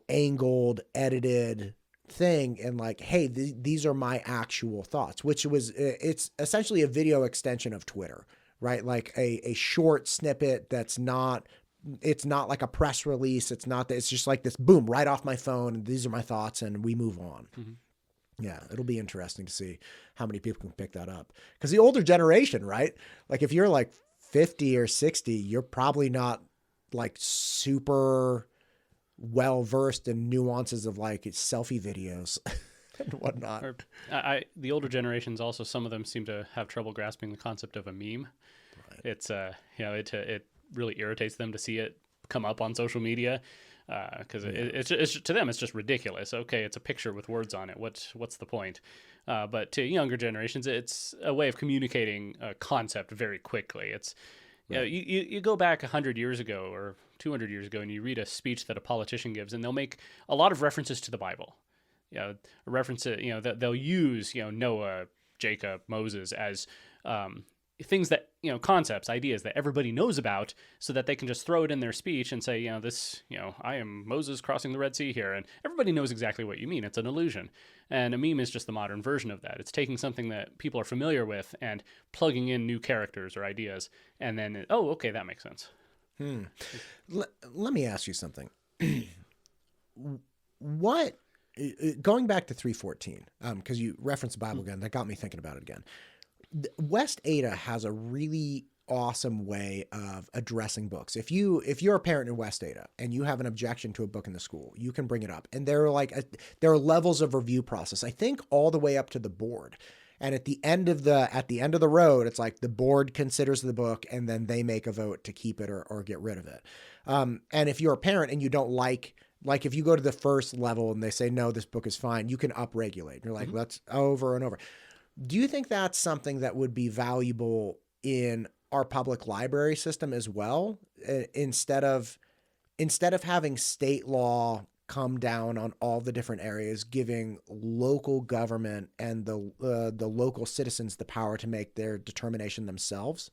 angled, edited thing and like, hey, these are my actual thoughts, it's essentially a video extension of Twitter, right? Like a short snippet it's not like a press release. It's just like this, boom, right off my phone. These are my thoughts and we move on. Mm-hmm. Yeah. It'll be interesting to see how many people can pick that up. Because the older generation, right? Like if you're like 50 or 60, you're probably not like super well-versed in nuances of like selfie videos and whatnot. The older generations also, some of them seem to have trouble grasping the concept of a meme. Right. It's, it really irritates them to see it come up on social media because it's to them, it's just ridiculous. Okay, it's a picture with words on it. What's the point? But to younger generations, it's a way of communicating a concept very quickly. It's, you go back 100 years ago or 200 years ago and you read a speech that a politician gives and they'll make a lot of references to the Bible. A reference to, that they'll use, Noah, Jacob, Moses as things that, concepts, ideas that everybody knows about so that they can just throw it in their speech and say, I am Moses crossing the Red Sea here. And everybody knows exactly what you mean. It's an illusion. And a meme is just the modern version of that. It's taking something that people are familiar with and plugging in new characters or ideas. And then, okay, that makes sense. Let me ask you something. Going back to 314, because you referenced the Bible again, that got me thinking about it again. West Ada has a really awesome way of addressing books. If you're a parent in West Ada and you have an objection to a book in the school, you can bring it up. And there are levels of review process, I think all the way up to the board. And at the end of the road, it's like the board considers the book and then they make a vote to keep it or get rid of it. And if you're a parent and you don't like Like if you go to the first level and they say, no, this book is fine, you can upregulate. And you're like, that's over and over. Do you think that's something that would be valuable in our public library system as well? Instead of having state law come down on all the different areas, giving local government and the local citizens the power to make their determination themselves?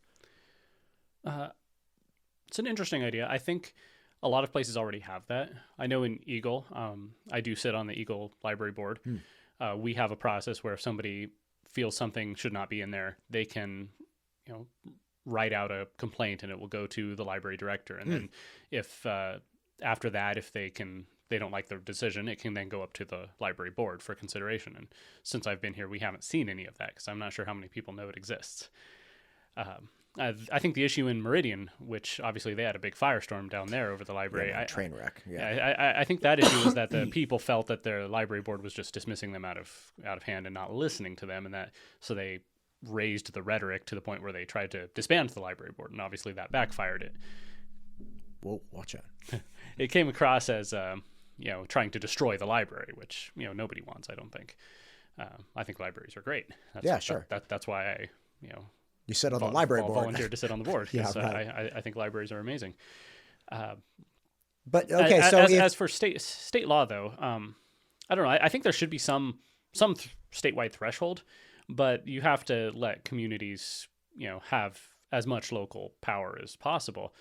It's an interesting idea. I think a lot of places already have that. I know in Eagle, I do sit on the Eagle Library Board. We have a process where if somebody feels something should not be in there, they can, write out a complaint and it will go to the library director. And then if after that, if they don't like their decision, it can then go up to the library board for consideration. And since I've been here, we haven't seen any of that because I'm not sure how many people know it exists. I think the issue in Meridian, which obviously they had a big firestorm down there over the library. Train wreck. I think that issue was that the people felt that their library board was just dismissing them out of hand and not listening to them, and so they raised the rhetoric to the point where they tried to disband the library board, and obviously that backfired it. Whoa, watch out. It came across as trying to destroy the library, which nobody wants. I don't think. I think libraries are great. Sure. That's why I You sit on the library board. Volunteered to sit on the board because I think libraries are amazing. But okay, as for state law, though, I don't know. I think there should be some statewide threshold, but you have to let communities, have as much local power as possible.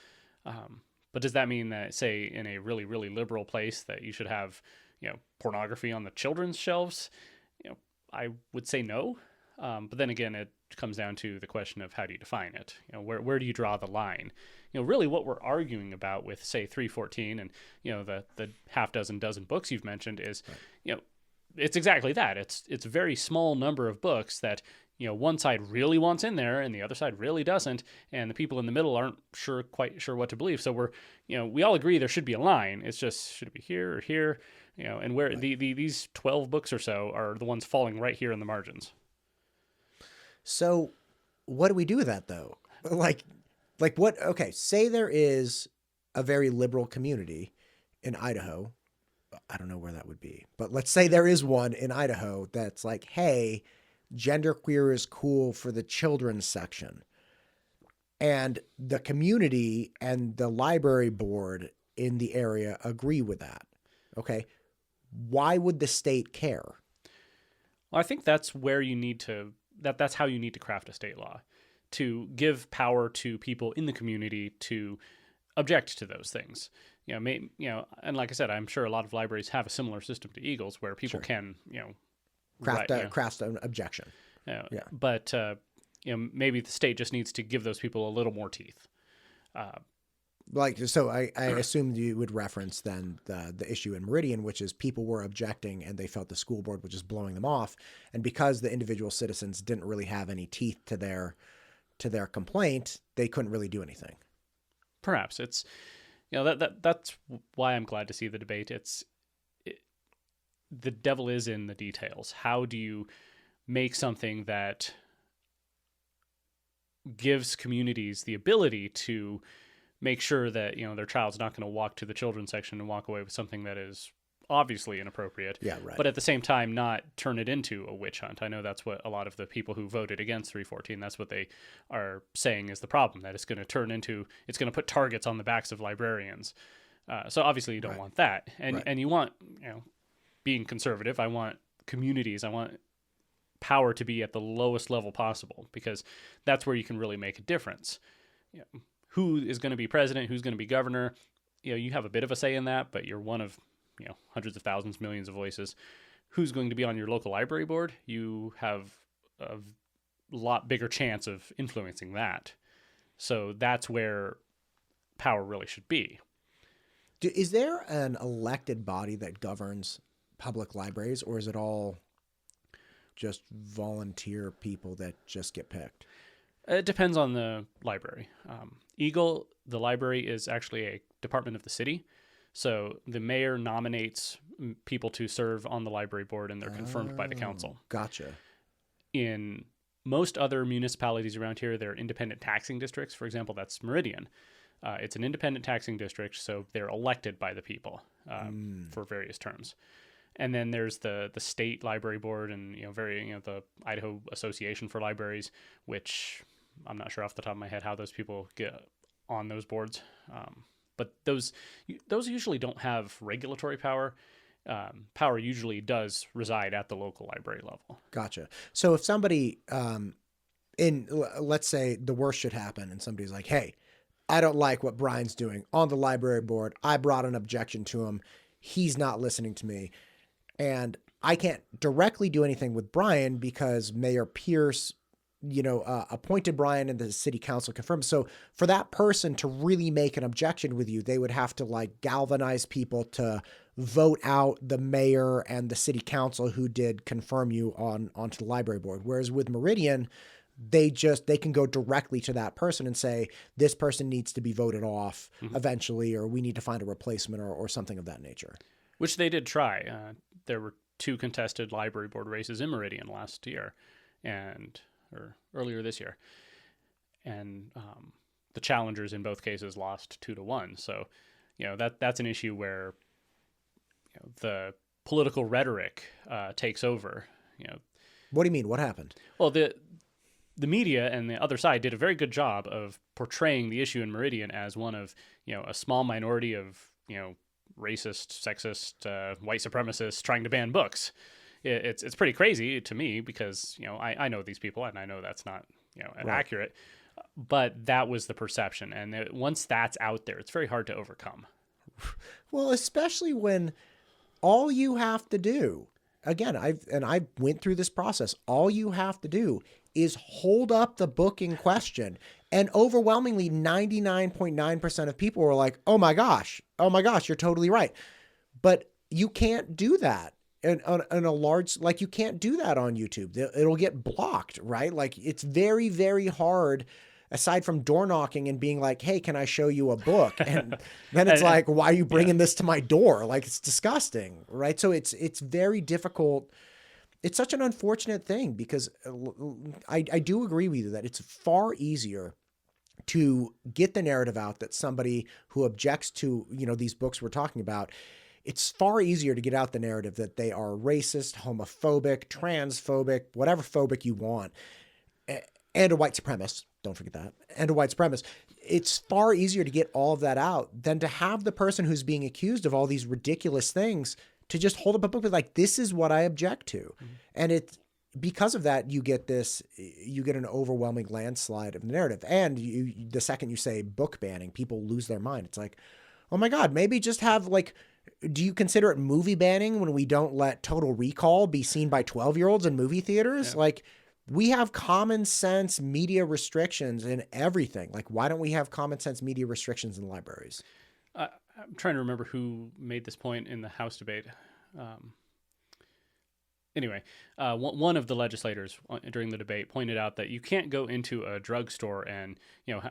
But does that mean that, say, in a really, really liberal place, that you should have, pornography on the children's shelves? I would say no. But then again, it comes down to the question of how do you define it? Where do you draw the line? Really what we're arguing about with, say, 314 and, the half dozen books you've mentioned is, it's exactly that. It's a very small number of books that, one side really wants in there and the other side really doesn't. And the people in the middle aren't quite sure what to believe. So we all agree there should be a line. It's just, should it be here or here? And where these 12 books or so are the ones falling right here in the margins. So what do we do with that though? Like what, okay, say there is a very liberal community in Idaho. I don't know where that would be, but let's say there is one in Idaho that's like, hey, genderqueer is cool for the children's section. And the community and the library board in the area agree with that. Okay. Why would the state care? Well, I think that's where you need to, that's how you need to craft a state law, to give power to people in the community to object to those things. And like I said, I'm sure a lot of libraries have a similar system to Eagles where people can, craft an objection. But maybe the state just needs to give those people a little more teeth. So I assumed you would reference then the issue in Meridian, which is people were objecting and they felt the school board was just blowing them off. And because the individual citizens didn't really have any teeth to their complaint, they couldn't really do anything. Perhaps it's, that's why I'm glad to see the debate. The devil is in the details. How do you make something that gives communities the ability to make sure that, their child's not going to walk to the children's section and walk away with something that is obviously inappropriate. Yeah, right. But at the same time, not turn it into a witch hunt. I know that's what a lot of the people who voted against 314, that's what they are saying is the problem, that it's going to put targets on the backs of librarians. So obviously you don't want that. And you want, being conservative, I want communities, I want power to be at the lowest level possible, because that's where you can really make a difference. Who is going to be president, who's going to be governor, you have a bit of a say in that, but you're one of, hundreds of thousands, millions of voices. Who's going to be on your local library board? You have a lot bigger chance of influencing that. So that's where power really should be. Is there an elected body that governs public libraries, or is it all just volunteer people that just get picked? It depends on the library. Eagle, the library, is actually a department of the city. So the mayor nominates people to serve on the library board, and they're confirmed by the council. Gotcha. In most other municipalities around here, they're independent taxing districts. For example, that's Meridian. It's an independent taxing district, so they're elected by the people for various terms. And then there's the state library board and the Idaho Association for Libraries, which I'm not sure off the top of my head how those people get on those boards. But those usually don't have regulatory power. Power usually does reside at the local library level. Gotcha. So if somebody let's say the worst should happen and somebody's like, hey, I don't like what Brian's doing on the library board. I brought an objection to him. He's not listening to me. And I can't directly do anything with Brian because Mayor Pierce, appointed Brian and the city council confirmed. So for that person to really make an objection with you, they would have to like galvanize people to vote out the mayor and the city council who did confirm you onto the library board. Whereas with Meridian, they can go directly to that person and say, this person needs to be voted off eventually, or we need to find a replacement or something of that nature. Which they did try. There were 2 contested library board races in Meridian last year or earlier this year. And the challengers in both cases lost 2-1. So, that's an issue where the political rhetoric takes over. What do you mean? What happened? Well, the media and the other side did a very good job of portraying the issue in Meridian as one of, a small minority of, racist, sexist, white supremacists trying to ban books. It's pretty crazy to me because, I know these people and I know that's not, accurate, but that was the perception. And once that's out there, it's very hard to overcome. Well, especially when all you have to do, again, I went through this process. All you have to do is hold up the book in question. And overwhelmingly 99.9% of people were like, oh my gosh, you're totally right. But you can't do that in a large, like you can't do that on YouTube. It'll get blocked, right? Like it's very, very hard aside from door knocking and being like, hey, can I show you a book? And then it's like, why are you bringing this to my door? Like it's disgusting, right? So it's very difficult. It's such an unfortunate thing because I do agree with you that it's far easier to get the narrative out that somebody who objects to, these books we're talking about, it's far easier to get out the narrative that they are racist, homophobic, transphobic, whatever phobic you want, and a white supremacist. Don't forget that. And a white supremacist. It's far easier to get all of that out than to have the person who's being accused of all these ridiculous things to just hold up a book with like, this is what I object to. Mm-hmm. And because of that, you get an overwhelming landslide of the narrative. And the second you say book banning, people lose their mind. It's like, oh my God, maybe just have like, do you consider it movie banning when we don't let Total Recall be seen by 12-year-olds in movie theaters? Yeah. Like we have common sense media restrictions in everything. Like, why don't we have common sense media restrictions in libraries? I'm trying to remember who made this point in the House debate. Anyway, one of the legislators during the debate pointed out that you can't go into a drugstore and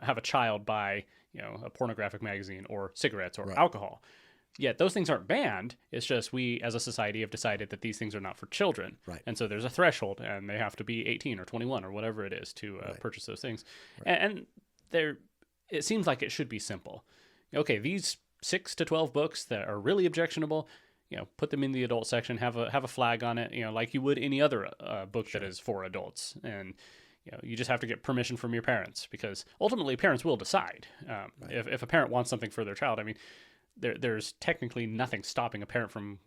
have a child buy a pornographic magazine or cigarettes or right. alcohol. Yet those things aren't banned. It's just we as a society have decided that these things are not for children. Right. And so there's a threshold and they have to be 18 or 21 or whatever it is to right. purchase those things. Right. And it seems like it should be simple. Okay, these 6 to 12 books that are really objectionable, put them in the adult section, have a flag on it, like you would any other book sure. that is for adults. And you just have to get permission from your parents because ultimately parents will decide. Right. If a parent wants something for their child, I mean, there's technically nothing stopping a parent from,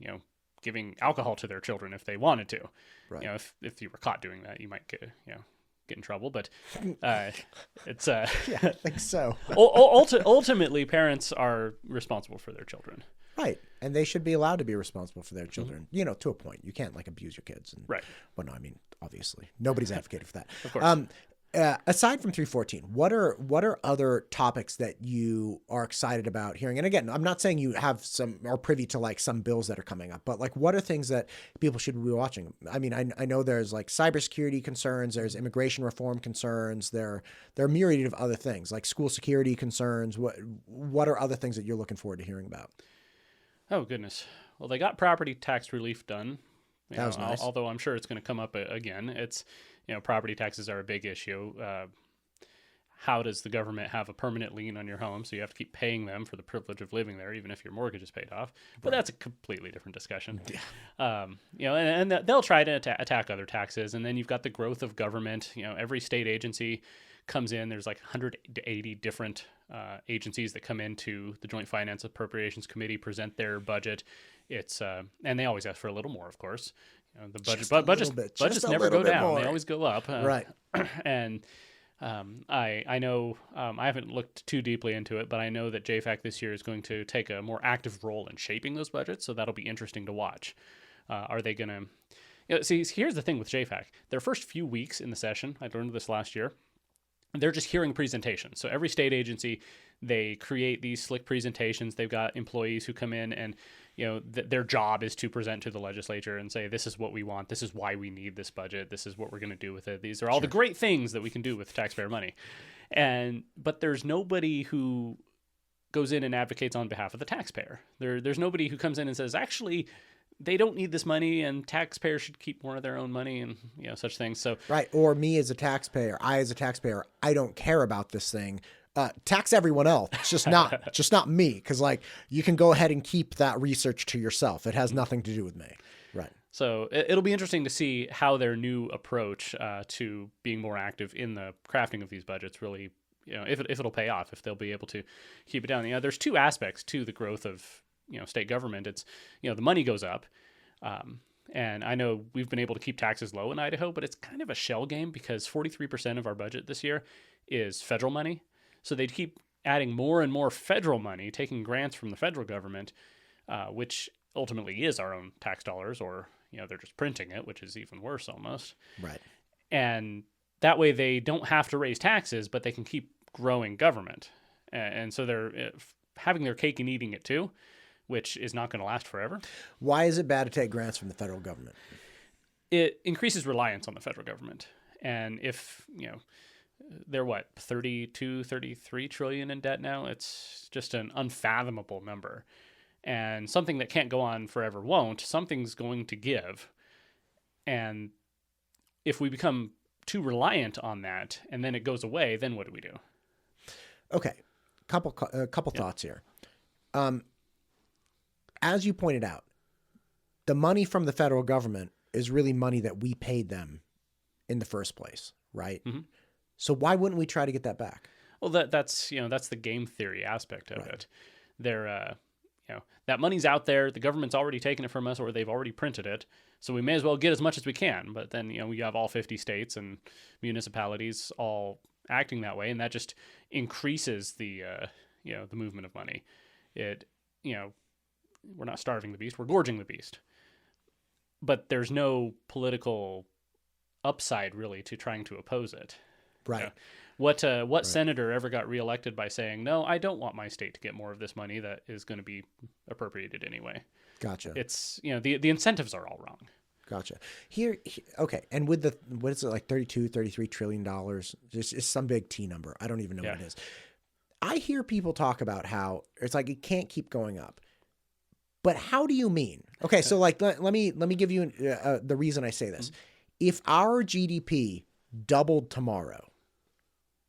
giving alcohol to their children if they wanted to. Right. If you were caught doing that, you might get in trouble. But it's yeah, I think so. Ultimately, parents are responsible for their children. Right, and they should be allowed to be responsible for their children. Mm-hmm. To a point. You can't like abuse your kids. And, right. Well, no, I mean, obviously, nobody's advocating for that. Of course. Aside from 314, what are other topics that you are excited about hearing? And again, I'm not saying you have are privy to like some bills that are coming up, but like what are things that people should be watching? I mean, I know there's like cybersecurity concerns, there's immigration reform concerns, there are a myriad of other things like school security concerns. What are other things that you're looking forward to hearing about? Oh goodness. Well, they got property tax relief done. That was nice. Although I'm sure it's going to come up again. It's property taxes are a big issue. how does the government have a permanent lien on your home? So you have to keep paying them for the privilege of living there, even if your mortgage is paid off. But that's a completely different discussion. And they'll try to attack other taxes. And then you've got the growth of government. Every state agency comes in. There's like 180 different agencies that come into the Joint Finance Appropriations Committee, present their budget. It's and they always ask for a little more, of course. The budgets never go down. They always go up. Right. And I know I haven't looked too deeply into it, but I know that JFAC this year is going to take a more active role in shaping those budgets. So that'll be interesting to watch. Are they going to see? Here's the thing with JFAC. Their first few weeks in the session, I learned this last year, they're just hearing presentations. So every state agency, they create these slick presentations. They've got employees who come in and, their job is to present to the legislature and say, this is what we want. This is why we need this budget. This is what we're going to do with it. These are all the great things that we can do with taxpayer money. But there's nobody who goes in and advocates on behalf of the taxpayer. There's nobody who comes in and says, actually, they don't need this money and taxpayers should keep more of their own money and such things. So right. Or me as a taxpayer, I don't care about this thing. Tax everyone else. It's just not me. Because you can go ahead and keep that research to yourself. It has nothing to do with me. Right. So it'll be interesting to see how their new approach to being more active in the crafting of these budgets really, if it'll pay off, if they'll be able to keep it down. There's two aspects to the growth of state government. It's the money goes up. And I know we've been able to keep taxes low in Idaho, but it's kind of a shell game because 43% of our budget this year is federal money. So they'd keep adding more and more federal money, taking grants from the federal government, which ultimately is our own tax dollars, or, they're just printing it, which is even worse almost. Right. And that way they don't have to raise taxes, but they can keep growing government. And so they're having their cake and eating it too, which is not going to last forever. Why is it bad to take grants from the federal government? It increases reliance on the federal government. And if, they're 33 trillion in debt now. It's just an unfathomable number. And something that can't go on forever won't. Something's going to give. And if we become too reliant on that and then it goes away, then what do we do? Okay. Couple thoughts here. As you pointed out, the money from the federal government is really money that we paid them in the first place, right? Mm-hmm. So why wouldn't we try to get that back? Well, that's the game theory aspect of it. They're that money's out there. The government's already taken it from us, or they've already printed it. So we may as well get as much as we can. But then we have all 50 states and municipalities all acting that way, and that just increases the the movement of money. It we're not starving the beast, we're gorging the beast. But there's no political upside really to trying to oppose it. Right. What senator ever got reelected by saying, no, I don't want my state to get more of this money that is going to be appropriated anyway? Gotcha. It's, the incentives are all wrong. Gotcha. Here, okay. And with what is it, like $33 trillion? Just it's some big T number. I don't even know what it is. I hear people talk about how it's like it can't keep going up. But how do you mean? Okay, so let me give you the reason I say this. If our GDP doubled tomorrow,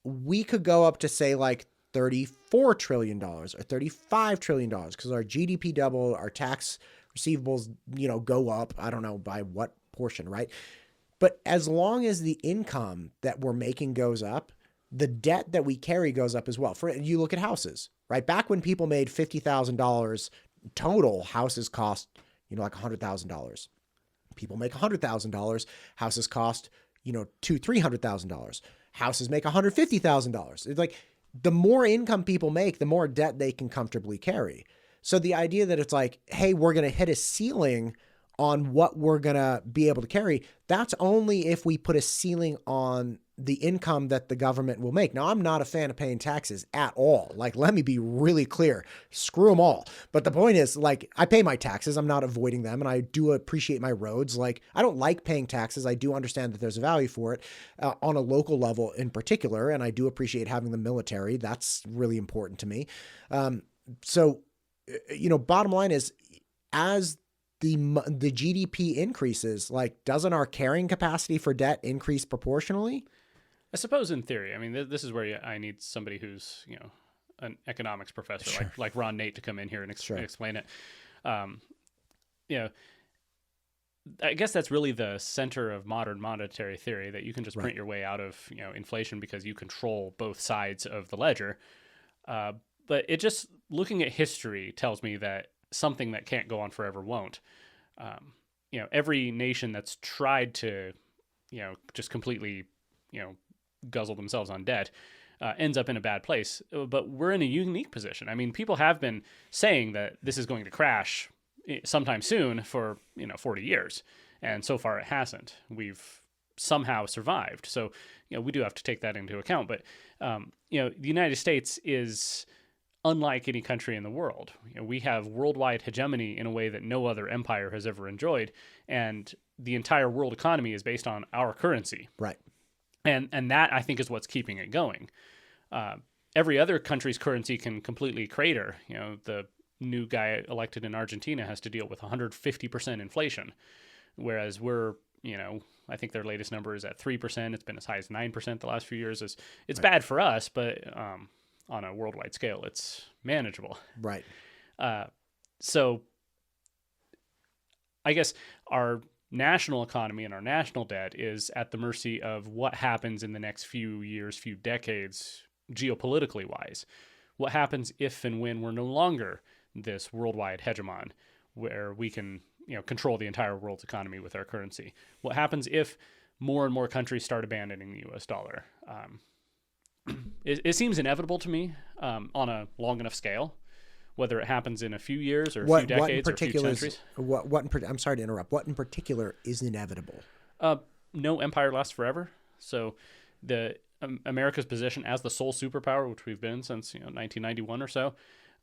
we could go up to say like $34 trillion or $35 trillion because our GDP doubled, our tax receivables, go up. I don't know by what portion, right? But as long as the income that we're making goes up, the debt that we carry goes up as well. You look at houses, right? Back when people made $50,000 total, houses cost, like $100,000. People make $100,000. Houses cost, $200,000-$300,000. Houses make $150,000. It's like the more income people make, the more debt they can comfortably carry. So the idea that it's like, hey, we're going to hit a ceiling on what we're going to be able to carry, that's only if we put a ceiling on the income that the government will make. Now, I'm not a fan of paying taxes at all. Let me be really clear. Screw them all. But the point is, I pay my taxes. I'm not avoiding them. And I do appreciate my roads. I don't like paying taxes. I do understand that there's a value for it on a local level in particular. And I do appreciate having the military. That's really important to me. So, bottom line is, as the GDP increases, doesn't our carrying capacity for debt increase proportionally? I suppose in theory. I mean, this is where I need somebody who's, an economics professor like Ron Nate to come in here and explain it. I guess that's really the center of modern monetary theory, that you can just print your way out of, inflation because you control both sides of the ledger. But it just, looking at history tells me that something that can't go on forever won't. Every nation that's tried to, just completely, guzzle themselves on debt ends up in a bad place. But we're in a unique position. I mean, people have been saying that this is going to crash sometime soon for 40 years, and so far it hasn't. We've somehow survived, so we do have to take that into account. But the United States is unlike any country in the world. We have worldwide hegemony in a way that no other empire has ever enjoyed, and the entire world economy is based on our currency. Right. And that, I think, is what's keeping it going. Every other country's currency can completely crater. The new guy elected in Argentina has to deal with 150% inflation, whereas we're, I think their latest number is at 3%. It's been as high as 9% the last few years. It's bad for us, but on a worldwide scale, it's manageable. Right. So I guess our national economy and our national debt is at the mercy of what happens in the next few years, few decades, geopolitically wise. What happens if and when we're no longer this worldwide hegemon where we can, control the entire world's economy with our currency? What happens if more and more countries start abandoning the US dollar? It seems inevitable to me on a long enough scale, whether it happens in a few years or a few decades or a few centuries. I'm sorry to interrupt. What in particular is inevitable? No empire lasts forever. So America's position as the sole superpower, which we've been since 1991 or so,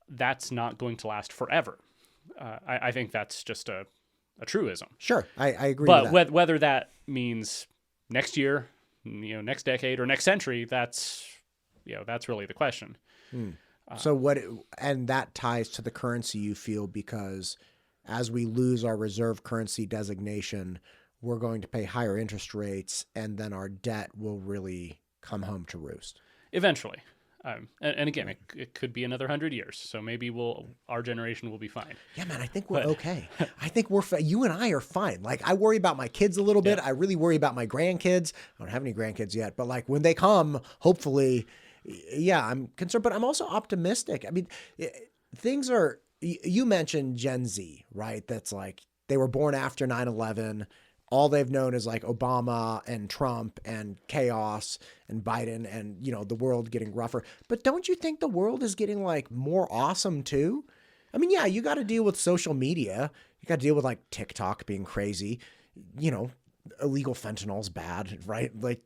that's not going to last forever. I think that's just a truism. Sure, I agree with that. Whether that means next year, next decade, or next century, that's really the question. And that ties to the currency, you feel, because as we lose our reserve currency designation, we're going to pay higher interest rates, and then our debt will really come home to roost. Eventually. And again, it could be another 100 years. So maybe our generation will be fine. Yeah, man, I think we're okay. I think you and I are fine. Like, I worry about my kids a little bit. I really worry about my grandkids. I don't have any grandkids yet, but like when they come, hopefully, I'm concerned, but I'm also optimistic. I mean, things are, you mentioned Gen Z, right? That's like, they were born after 9/11. All they've known is like Obama and Trump and chaos and Biden and, the world getting rougher. But don't you think the world is getting like more awesome too? I mean, yeah, you got to deal with social media. You got to deal with like TikTok being crazy. Illegal fentanyl's bad, right? Like,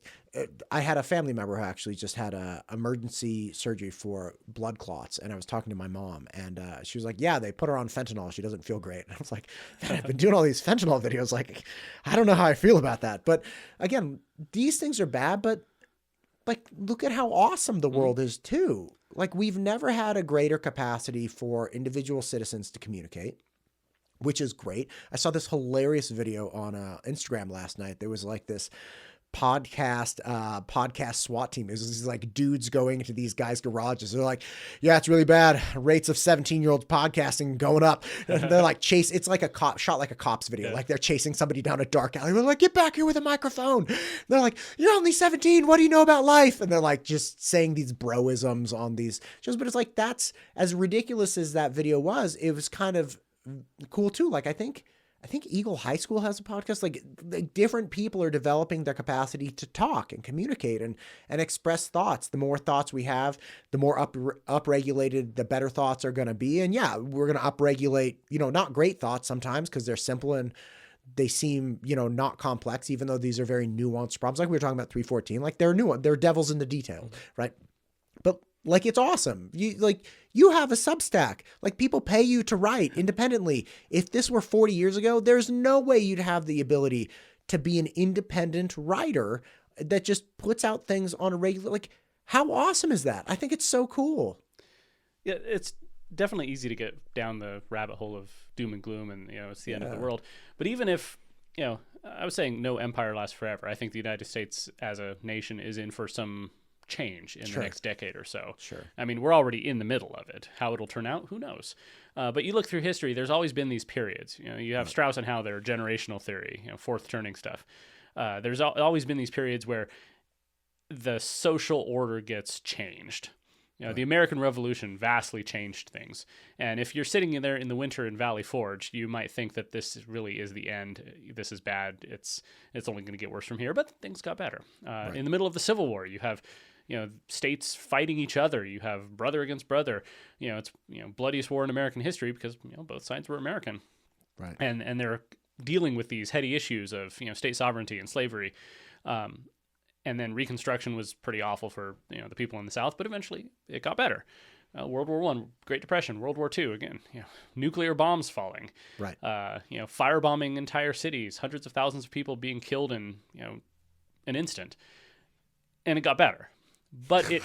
I had a family member who actually just had a emergency surgery for blood clots, and I was talking to my mom, and she was like, "Yeah, they put her on fentanyl. She doesn't feel great." And I was like, "Man, I've been doing all these fentanyl videos. Like, I don't know how I feel about that." But again, these things are bad, but like, look at how awesome the world is too. Like, we've never had a greater capacity for individual citizens to communicate, which is great. I saw this hilarious video on Instagram last night. There was like this podcast SWAT team. It was these like dudes going into these guys' garages. They're like, "Yeah, it's really bad. Rates of 17-year-olds podcasting going up." And they're like it's like a cop shot, like a cops video. Yeah. Like they're chasing somebody down a dark alley. They're like, "Get back here with a microphone." And they're like, "You're only 17. What do you know about life?" And they're like just saying these broisms on these shows. But it's like, that's as ridiculous as that video was. It was kind of cool too. Like, I think Eagle High School has a podcast. Like different people are developing their capacity to talk and communicate and express thoughts. The more thoughts we have, the more upregulated the better thoughts are going to be. And yeah, we're going to upregulate, not great thoughts sometimes because they're simple and they seem, not complex, even though these are very nuanced problems. Like we were talking about 314, like they're devils in the detail, right? But like, it's awesome. You have a substack. Like, people pay you to write independently. If this were 40 years ago, there's no way you'd have the ability to be an independent writer that just puts out things on a regular, like, how awesome is that? I think it's so cool. Yeah, it's definitely easy to get down the rabbit hole of doom and gloom and, it's the end of the world. But even if I was saying no empire lasts forever. I think the United States as a nation is in for some change in the next decade or so. Sure. I mean, we're already in the middle of it. How it'll turn out, who knows? But you look through history, there's always been these periods. You have Strauss and Howe, their generational theory, fourth turning stuff. There's always been these periods where the social order gets changed. The American Revolution vastly changed things. And if you're sitting in there in the winter in Valley Forge, you might think that this really is the end. This is bad. It's only going to get worse from here. But things got better. In the middle of the Civil War, you have states fighting each other. You have brother against brother. It's bloodiest war in American history because both sides were American. Right. And they're dealing with these heady issues of state sovereignty and slavery. And then Reconstruction was pretty awful for the people in the South, but eventually it got better. World War I, Great Depression, World War II, again, nuclear bombs falling, right? Firebombing entire cities, hundreds of thousands of people being killed in an instant, and it got better. But it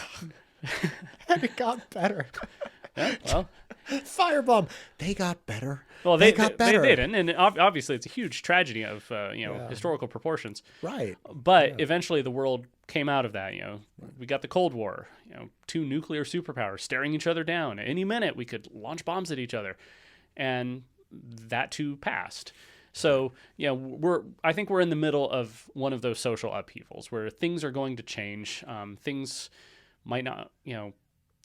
and it got better. Yeah, well, firebomb, they got better. Well, they got better. They did, and obviously it's a huge tragedy of historical proportions. Right. But eventually the world came out of that. We got the Cold War. Two nuclear superpowers staring each other down. Any minute we could launch bombs at each other, and that too passed. So I think we're in the middle of one of those social upheavals where things are going to change. Things might not,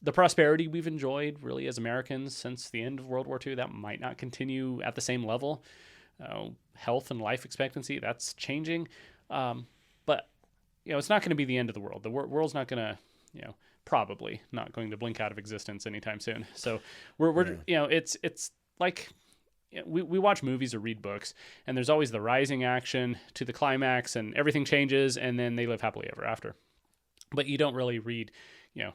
the prosperity we've enjoyed really as Americans since the end of World War II, that might not continue at the same level. Health and life expectancy, that's changing. But, it's not going to be the end of the world. The world's not going to, probably not going to blink out of existence anytime soon. So it's like we watch movies or read books, and there's always the rising action to the climax, and everything changes, and then they live happily ever after. But you don't really read,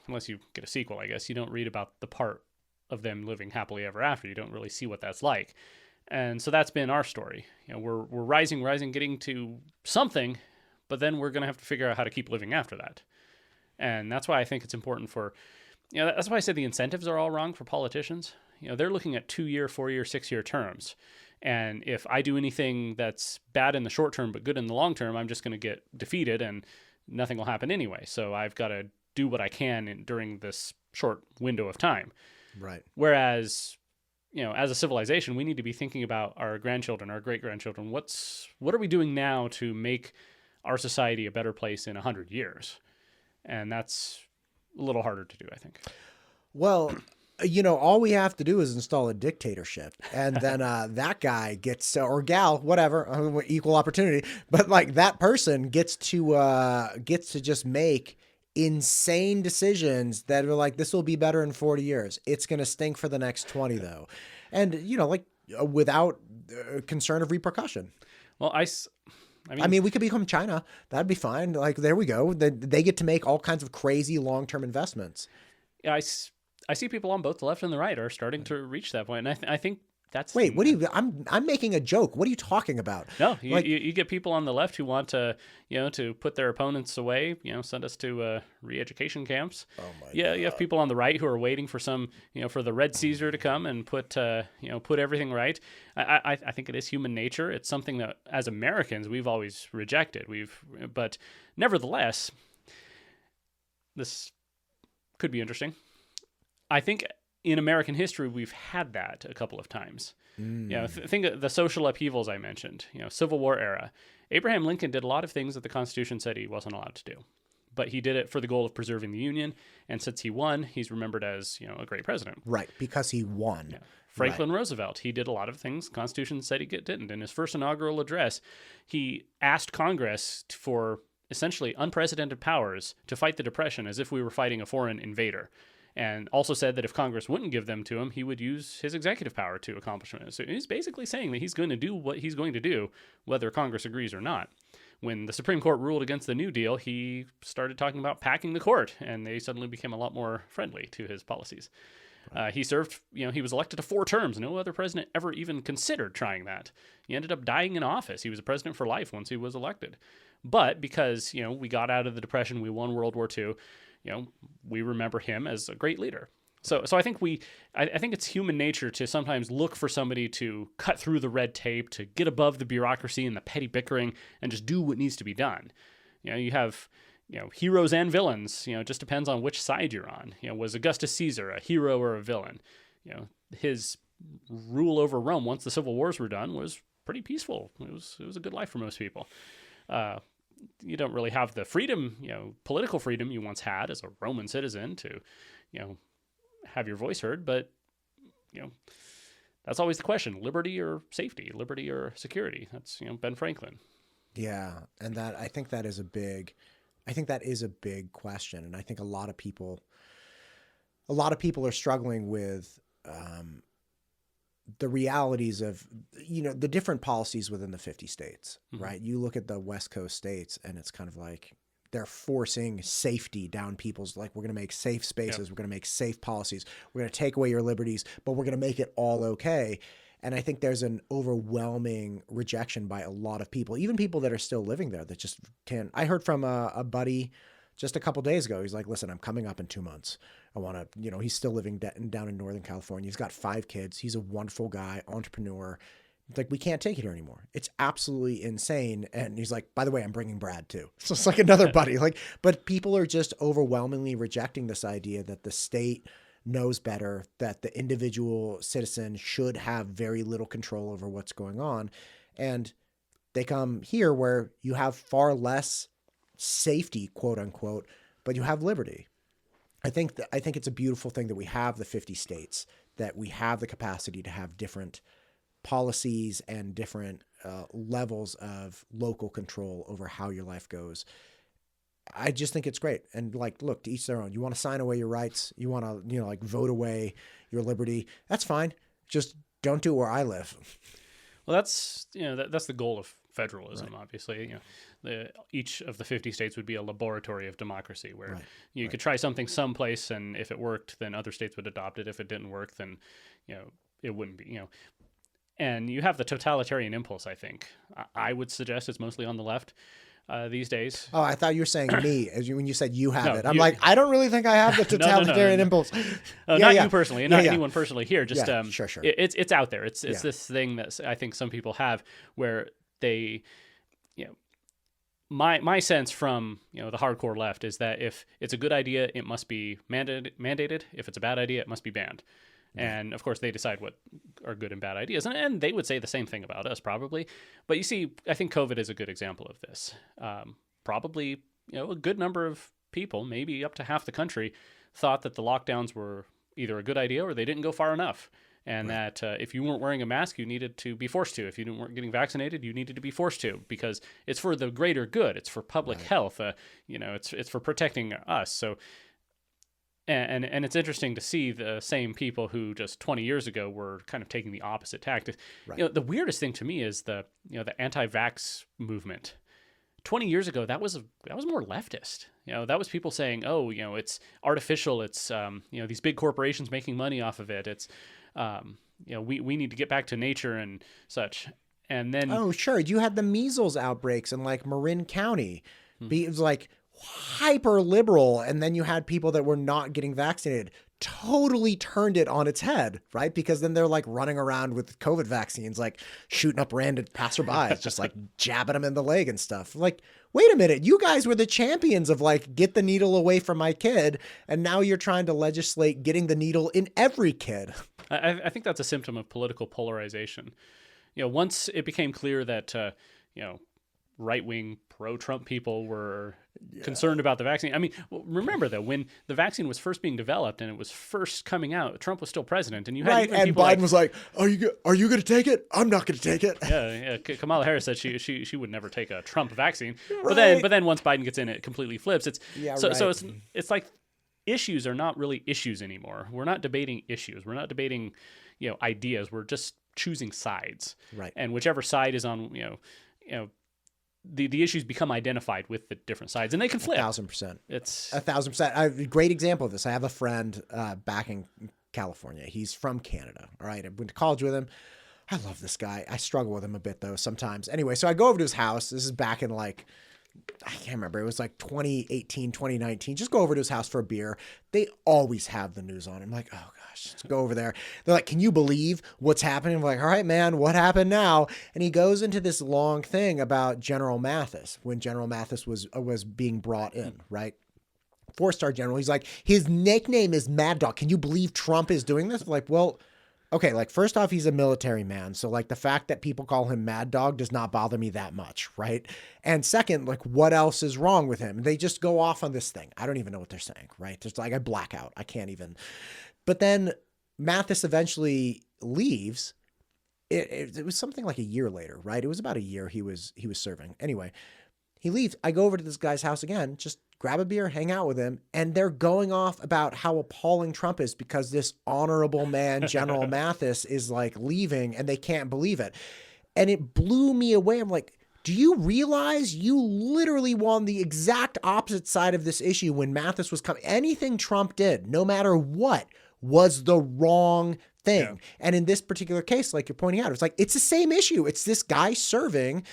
unless you get a sequel, I guess, you don't read about the part of them living happily ever after. You don't really see what that's like. And so that's been our story. We're rising, getting to something, but then we're going to have to figure out how to keep living after that. And that's why I think it's important for, that's why I said the incentives are all wrong for politicians. They're looking at 2-year, 4-year, 6-year terms. And if I do anything that's bad in the short term but good in the long term, I'm just going to get defeated and nothing will happen anyway. So I've got to do what I can during this short window of time. Right. Whereas, as a civilization, we need to be thinking about our grandchildren, our great-grandchildren. What are we doing now to make our society a better place in 100 years? And that's a little harder to do, I think. Well, all we have to do is install a dictatorship, and then that guy gets, or gal, whatever, equal opportunity, but like that person gets to just make insane decisions that are like, this will be better in 40 years. It's going to stink for the next 20 though. And, without concern of repercussion. Well, I mean, we could become China. That'd be fine. Like, there we go. They get to make all kinds of crazy long-term investments. Yeah, I see people on both the left and the right are starting to reach that point, and I think that's... Wait, what do you... I'm making a joke. What are you talking about? No, you get people on the left who want to, to put their opponents away, send us to re-education camps. Oh my God. You have people on the right who are waiting for some, for the Red Caesar to come and put everything right. I think it is human nature. It's something that, as Americans, we've always rejected. But nevertheless, this could be interesting. I think in American history, we've had that a couple of times. Think of the social upheavals I mentioned, Civil War era. Abraham Lincoln did a lot of things that the Constitution said he wasn't allowed to do. But he did it for the goal of preserving the Union. And since he won, he's remembered as, a great president. Right, because he won. Yeah. Franklin Roosevelt, he did a lot of things the Constitution said he didn't. In his first inaugural address, he asked Congress for essentially unprecedented powers to fight the Depression as if we were fighting a foreign invader. And also said that if Congress wouldn't give them to him, he would use his executive power to accomplish it. So he's basically saying that he's going to do what he's going to do, whether Congress agrees or not. When the Supreme Court ruled against the New Deal, he started talking about packing the court, and they suddenly became a lot more friendly to his policies. He served, he was elected to 4 terms. No other president ever even considered trying that. He ended up dying in office. He was a president for life once he was elected. But because, we got out of the Depression, we won World War II, we remember him as a great leader. So I think I think it's human nature to sometimes look for somebody to cut through the red tape, to get above the bureaucracy and the petty bickering, and just do what needs to be done. You have heroes and villains. It just depends on which side you're on. Was Augustus Caesar a hero or a villain? His rule over Rome once the civil wars were done was pretty peaceful. It was a good life for most people. You don't really have the freedom, political freedom you once had as a Roman citizen to, have your voice heard. But, that's always the question: liberty or safety, liberty or security. That's Ben Franklin. Yeah, and I think that is a big question, and I think a lot of people are struggling with the realities of the different policies within the 50 states, right? You look at the West Coast states, and it's kind of like they're forcing safety down people's, like, we're going to make safe spaces, we're going to make safe policies, we're going to take away your liberties, but we're going to make it all okay. And I think there's an overwhelming rejection by a lot of people, even people that are still living there, that just can't. I heard from a buddy just a couple days ago. He's like, listen, I'm coming up in 2 months. I want to, he's still living down in Northern California. He's got 5 kids. He's a wonderful guy, entrepreneur. It's like, we can't take it here anymore. It's absolutely insane. And he's like, by the way, I'm bringing Brad too. So it's like another buddy. But people are just overwhelmingly rejecting this idea that the state knows better, that the individual citizen should have very little control over what's going on. And they come here where you have far less safety, quote unquote, but you have liberty. I think it's a beautiful thing that we have the 50 states, that we have the capacity to have different policies and different levels of local control over how your life goes. I just think it's great. And look, to each their own. You want to sign away your rights, you want to vote away your liberty, that's fine. Just don't do it where I live. Well, that's that's the goal of federalism, right. Obviously. Each of the 50 states would be a laboratory of democracy, where you could try something someplace, and if it worked, then other states would adopt it. If it didn't work, then it wouldn't be. And you have the totalitarian impulse. I think I would suggest it's mostly on the left these days. Oh, I thought you were saying me when you said you have it. I'm like, I don't really think I have the totalitarian impulse. Not you personally, and not anyone personally here. Just sure. It's out there. It's this thing that I think some people have, where they, my sense from the hardcore left is that if it's a good idea, it must be mandated. If it's a bad idea, it must be banned. And of course, they decide what are good and bad ideas. And they would say the same thing about us, probably. But you see, I think COVID is a good example of this. Probably, a good number of people, maybe up to half the country, thought that the lockdowns were either a good idea or they didn't go far enough. And that if you weren't wearing a mask, you needed to be forced to. If you weren't getting vaccinated, you needed to be forced to, because it's for the greater good. It's for public health. It's for protecting us. So. And it's interesting to see the same people who just 20 years ago were kind of taking the opposite tactic. Right. The weirdest thing to me is the anti-vax movement. 20 years ago, that was more leftist. That was people saying, oh, it's artificial. It's these big corporations making money off of it. It's we need to get back to nature and such. And then sure, you had the measles outbreaks in Marin County. It was hyper liberal, and then you had people that were not getting vaccinated, totally turned it on its head, right? Because then they're running around with COVID vaccines, shooting up random passerbys, just jabbing them in the leg and stuff. Wait a minute, you guys were the champions of get the needle away from my kid, and now you're trying to legislate getting the needle in every kid. I think that's a symptom of political polarization. Once it became clear that right-wing pro-Trump people were concerned about the vaccine. I mean, remember though, when the vaccine was first being developed and it was first coming out, Trump was still president, and you had and Biden was like, "Are you going to take it? I'm not going to take it." Yeah. Kamala Harris said she would never take a Trump vaccine, right. but then once Biden gets in, it completely flips. So it's like issues are not really issues anymore. We're not debating issues. We're not debating ideas. We're just choosing sides. Right. And whichever side is on the issues become identified with the different sides, and they can flip. 1,000%. It's 1,000%. A great example of this. I have a friend back in California. He's from Canada. All right. I went to college with him. I love this guy. I struggle with him a bit though sometimes. Anyway, so I go over to his house. This is back in I can't remember. It was like 2018, 2019. Just go over to his house for a beer. They always have the news on. I'm like, oh gosh, let's go over there. They're like, can you believe what's happening? I'm like, all right, man, what happened now? And he goes into this long thing about General Mathis when General Mathis was being brought in, right? 4-star general. He's like, his nickname is Mad Dog. Can you believe Trump is doing this? I'm like, well, okay, like first off, he's a military man. So like the fact that people call him Mad Dog does not bother me that much, right? And second, like what else is wrong with him? They just go off on this thing. I don't even know what they're saying, right? Just like I black out. I can't even. But then Mathis eventually leaves. It was something like a year later, right? It was about a year he was serving. Anyway, he leaves. I go over to this guy's house again, just grab a beer, hang out with him, and they're going off about how appalling Trump is because this honorable man, General Mathis, is like leaving and they can't believe it. And it blew me away. I'm like, do you realize you literally won the exact opposite side of this issue when Mathis was coming? Anything Trump did, no matter what, was the wrong thing. Yeah. And in this particular case, like you're pointing out, it's like, it's the same issue. It's this guy serving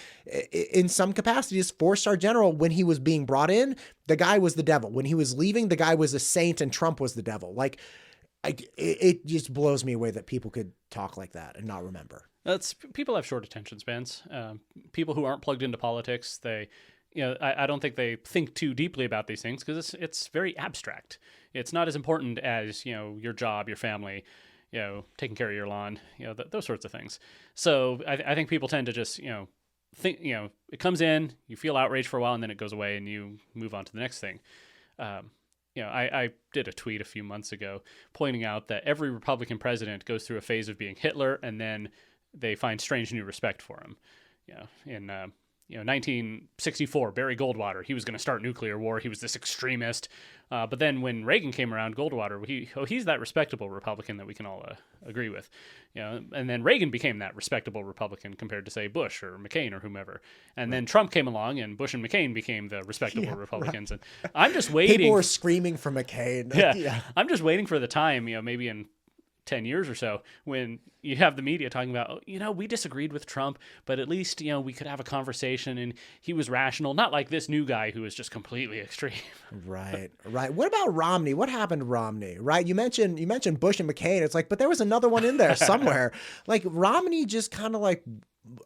in some capacity as 4-star general. When he was being brought in, the guy was the devil. When he was leaving, the guy was a saint and Trump was the devil. Like it just blows me away that people could talk like that and not remember. People have short attention spans. People who aren't plugged into politics, I don't think they think too deeply about these things because it's very abstract. It's not as important as, your job, your family, taking care of your lawn, those sorts of things. So I think people tend to just, think, it comes in, you feel outraged for a while, and then it goes away and you move on to the next thing. I did a tweet a few months ago pointing out that every Republican president goes through a phase of being Hitler, and then they find strange new respect for him. In 1964, Barry Goldwater, he was going to start nuclear war. He was this extremist. But then when Reagan came around, Goldwater, he's that respectable Republican that we can all agree with. And then Reagan became that respectable Republican compared to, say, Bush or McCain or whomever. And then Trump came along, and Bush and McCain became the respectable Republicans. Right. And I'm just waiting. People were screaming for McCain. Yeah. I'm just waiting for the time, maybe in 10 years or so, when you have the media talking about, we disagreed with Trump, but at least, we could have a conversation and he was rational, not like this new guy who is just completely extreme. Right. What about Romney? What happened to Romney, right? You mentioned Bush and McCain. It's like, but there was another one in there somewhere. Like Romney just kind of like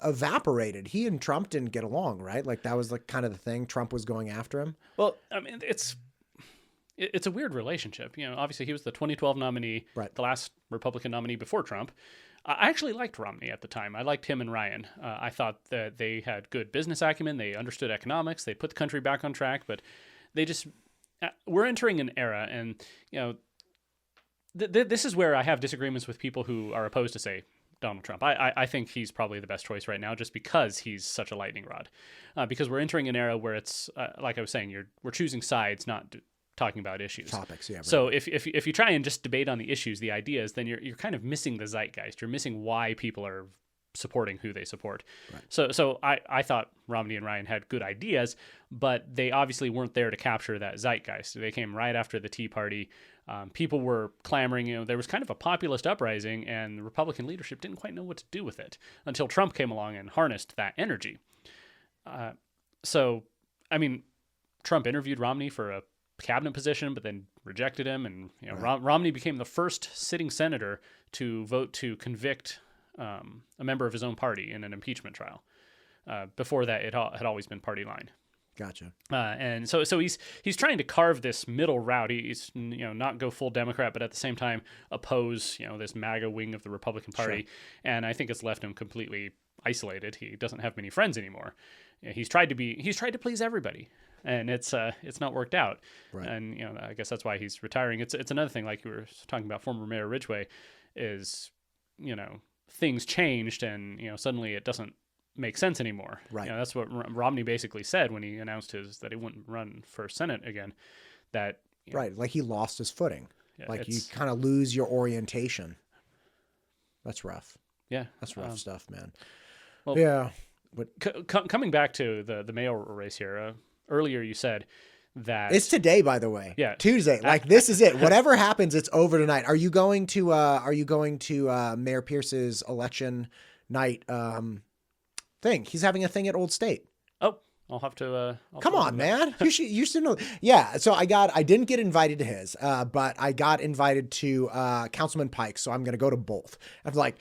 evaporated. He and Trump didn't get along, right? Like that was like kind of the thing. Trump was going after him. Well, I mean, it's a weird relationship. Obviously he was the 2012 nominee, right, the last Republican nominee before Trump. I actually liked Romney at the time. I liked him and Ryan. I thought that they had good business acumen. They understood economics. They put the country back on track, but we're entering an era, and, this is where I have disagreements with people who are opposed to, say, Donald Trump. I think he's probably the best choice right now just because he's such a lightning rod. Because we're entering an era where it's, like I was saying, we're choosing sides, not talking about issues. Topics, yeah. Right. So if you try and just debate on the issues, the ideas, then you're kind of missing the zeitgeist. You're missing why people are supporting who they support. Right. So I thought Romney and Ryan had good ideas, but they obviously weren't there to capture that zeitgeist. They came right after the Tea Party. People were clamoring. There was kind of a populist uprising, and the Republican leadership didn't quite know what to do with it until Trump came along and harnessed that energy. Trump interviewed Romney for a cabinet position, but then rejected him, and right. Romney became the first sitting senator to vote to convict a member of his own party in an impeachment trial. Before that, it had always been party line. Gotcha. And so he's trying to carve this middle route. He's not go full Democrat, but at the same time oppose this MAGA wing of the Republican Party. Sure. And I think it's left him completely isolated. He doesn't have many friends anymore. He's tried to please everybody, and it's not worked out. Right. And I guess that's why he's retiring. It's another thing, like you were talking about former Mayor Ridgway, is things changed, and suddenly it doesn't make sense anymore. Right. That's what Romney basically said when he announced that he wouldn't run for Senate again. That right, like he lost his footing. Yeah, like you kind of lose your orientation. That's rough. Yeah, that's rough stuff, man. Well, yeah. But coming back to the mayoral race here, earlier you said that it's today, by the way. Yeah, Tuesday. Like this is it. Whatever happens, it's over tonight. Are you going to Mayor Pierce's election night thing? He's having a thing at Old State. Oh, I'll have to. Come on, man. You should know. Yeah. So I didn't get invited to his, but I got invited to Councilman Pike. So I'm going to go to both. I'm like,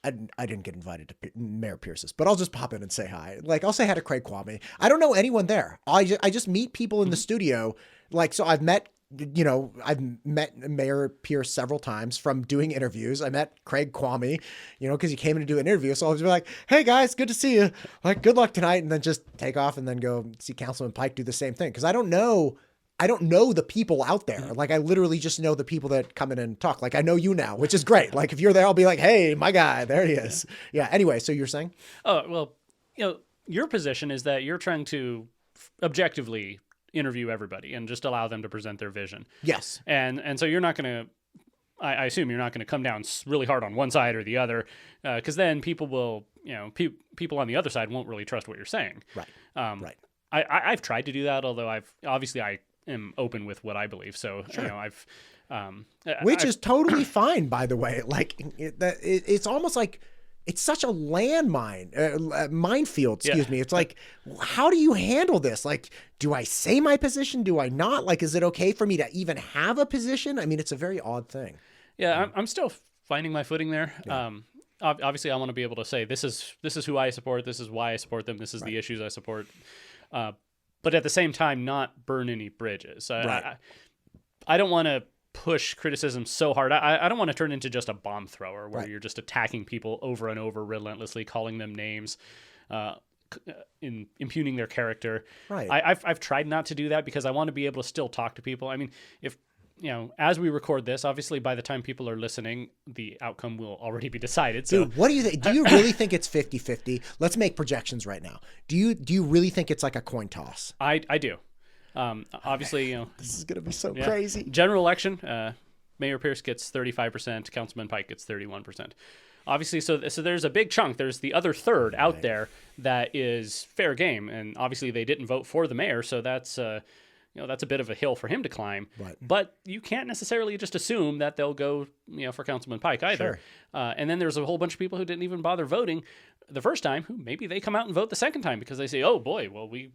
I didn't get invited to Mayor Pierce's, but I'll just pop in and say hi. Like, I'll say hi to Craig Kwame. I don't know anyone there. I just meet people in the studio. Like, so I've met Mayor Pierce several times from doing interviews. I met Craig Kwame, because he came in to do an interview. So I'll just be like, hey guys, good to see you. Like, good luck tonight. And then just take off and then go see Councilman Pike do the same thing. Cause I don't know the people out there. Like, I literally just know the people that come in and talk. Like, I know you now, which is great. Like, if you're there, I'll be like, hey, my guy, there he is. Yeah. Anyway, so you're saying? Oh, well, your position is that you're trying to objectively interview everybody and just allow them to present their vision. Yes. And so you're not going to, I assume you're not going to come down really hard on one side or the other, because then people will, people on the other side won't really trust what you're saying. Right. Right. I've tried to do I am open with what I believe. So, sure. Which is totally fine, by the way. Like, it's almost like it's such a minefield, excuse me. It's like, how do you handle this? Like, do I say my position? Do I not? Like, is it okay for me to even have a position? I mean, it's a very odd thing. Yeah, I'm still finding my footing there. Yeah. Obviously, I want to be able to say, this is who I support. This is why I support them. This is the issues I support. But at the same time, not burn any bridges. I don't want to push criticism so hard. I don't want to turn into just a bomb thrower where you're just attacking people over and over relentlessly, calling them names, impugning their character. Right. I've tried not to do that because I want to be able to still talk to people. I mean, if as we record this, obviously by the time people are listening, the outcome will already be decided. So, dude, what do you think? Do you really think it's 50-50? Let's make projections right now. Do you really think it's like a coin toss? I do. Obviously, this is going to be so crazy. General election, Mayor Pierce gets 35%, Councilman Pike gets 31%. Obviously, so there's a big chunk. There's the other third out there that is fair game, and obviously they didn't vote for the mayor, so that's that's a bit of a hill for him to climb. Right. But you can't necessarily just assume that they'll go for Councilman Pike either. Sure. And then there's a whole bunch of people who didn't even bother voting the first time, who maybe they come out and vote the second time because they say, oh boy, well we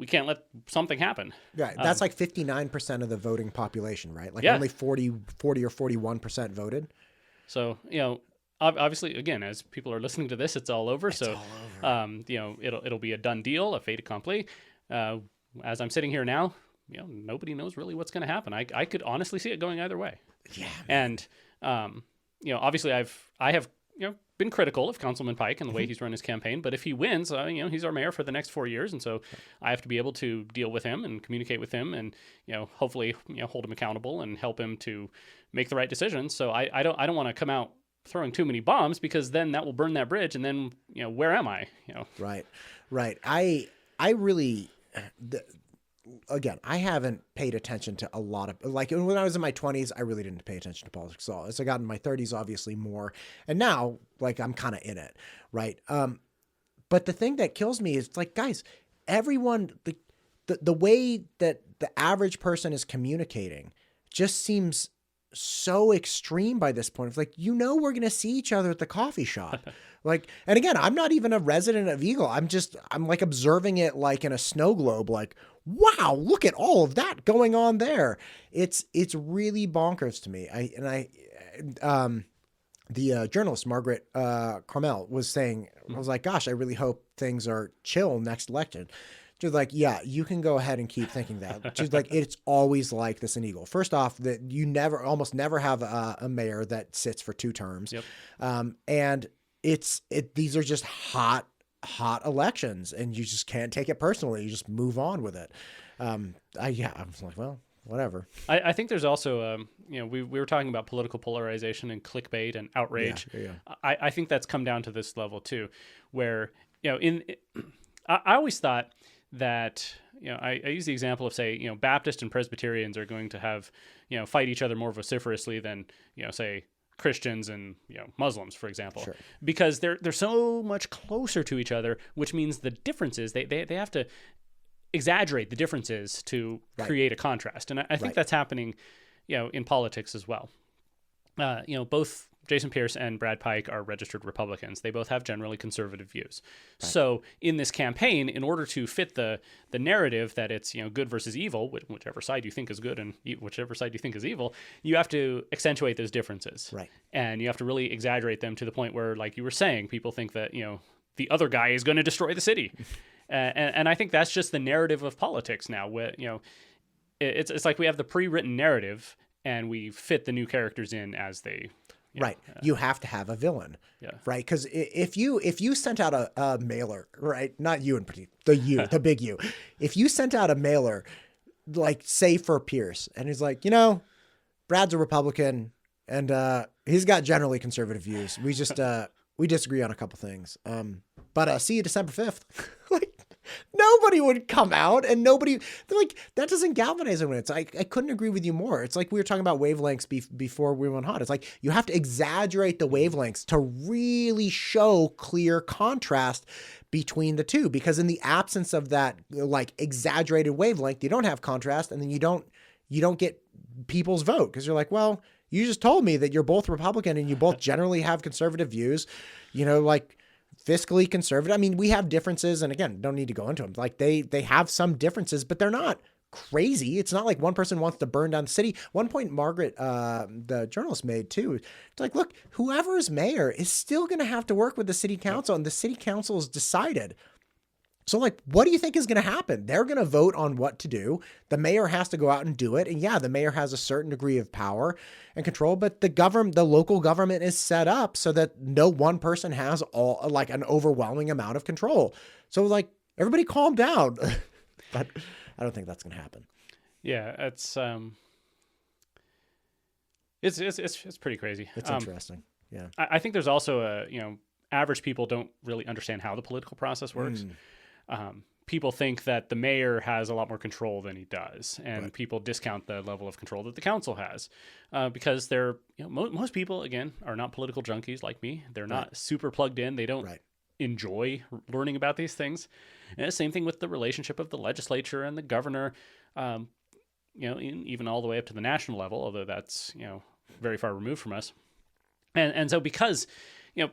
can't let something happen. Right. That's like 59% of the voting population, right? Like only 40 or 41% voted. So, obviously, again, as people are listening to this, it's all over. It's all over. It'll be a done deal, a fait accompli. As I'm sitting here now, nobody knows really what's going to happen. I could honestly see it going either way. Yeah. Man. And obviously I have been critical of Councilman Pike and the way he's run his campaign, but if he wins, he's our mayor for the next 4 years, and so I have to be able to deal with him and communicate with him, and hopefully hold him accountable and help him to make the right decisions. So I don't want to come out throwing too many bombs, because then that will burn that bridge, and then where am I? Right. I really. Again, I haven't paid attention to a lot of, like, when I was in my 20s, I really didn't pay attention to politics at all. As I got in my 30s, obviously more. And now, like, I'm kind of in it, right? But the thing that kills me is, like, guys, everyone, the way that the average person is communicating just seems so extreme by this point. It's like, we're going to see each other at the coffee shop. Like, and again, I'm not even a resident of Eagle. I'm like observing it like in a snow globe, like, wow, look at all of that going on there. It's really bonkers to me. The journalist, Margaret Carmel, was saying, I was like, gosh, I really hope things are chill next election. She's like, yeah, you can go ahead and keep thinking that. She's like, it's always like this in Eagle. First off, that you almost never have a mayor that sits for 2 terms. Yep. And these are just hot elections, and you just can't take it personally. You just move on with it. I was like, well, whatever. I think there's also, we were talking about political polarization and clickbait and outrage. Yeah. I think that's come down to this level too, where, I always thought that, I use the example of, say, Baptist and Presbyterians are going to have, fight each other more vociferously than, say, Christians and Muslims, for example, sure. Because they're so much closer to each other, which means the differences, they have to exaggerate the differences to create a contrast. And I think that's happening, in politics as well. Both Jason Pierce and Brad Pike are registered Republicans. They both have generally conservative views. Right. So in this campaign, in order to fit the narrative that it's, good versus evil, whichever side you think is good and whichever side you think is evil, you have to accentuate those differences. Right. And you have to really exaggerate them to the point where, like you were saying, people think that, the other guy is going to destroy the city. And I think that's just the narrative of politics now. Where, it's like we have the pre-written narrative and we fit the new characters in as they. Right. You have to have a villain. Yeah. Right. Because if you sent out a mailer, right? Not you in particular, the big you. If you sent out a mailer, like say for Pierce, and he's like, Brad's a Republican and he's got generally conservative views. We just we disagree on a couple things. But see you December 5th. Like nobody would come out and they're like, that doesn't galvanize anyone. I couldn't agree with you more. It's like we were talking about wavelengths before we went hot. It's like you have to exaggerate the wavelengths to really show clear contrast between the two, because in the absence of that like exaggerated wavelength, you don't have contrast, and then you don't get people's vote, because you're like, well, you just told me that you're both Republican and you both generally have conservative views, like fiscally conservative. I mean, we have differences, and again, don't need to go into them. Like they have some differences, but they're not crazy. It's not like one person wants to burn down the city. One point Margaret, the journalist, made too. It's like, look, whoever is mayor is still going to have to work with the city council, and the city council has decided. So like, what do you think is going to happen? They're going to vote on what to do. The mayor has to go out and do it. And yeah, the mayor has a certain degree of power and control, but the local government is set up so that no one person has an overwhelming amount of control. So like, everybody calm down. But I don't think that's going to happen. Yeah, it's pretty crazy. It's interesting. Yeah. I think there's also average people don't really understand how the political process works. People think that the mayor has a lot more control than he does, and right. People discount the level of control that the council has, because they're, most people, again, are not political junkies like me. They're not right. Super plugged in. They don't right. enjoy learning about these things. And the same thing with the relationship of the legislature and the governor, even all the way up to the national level, although that's, very far removed from us. And so because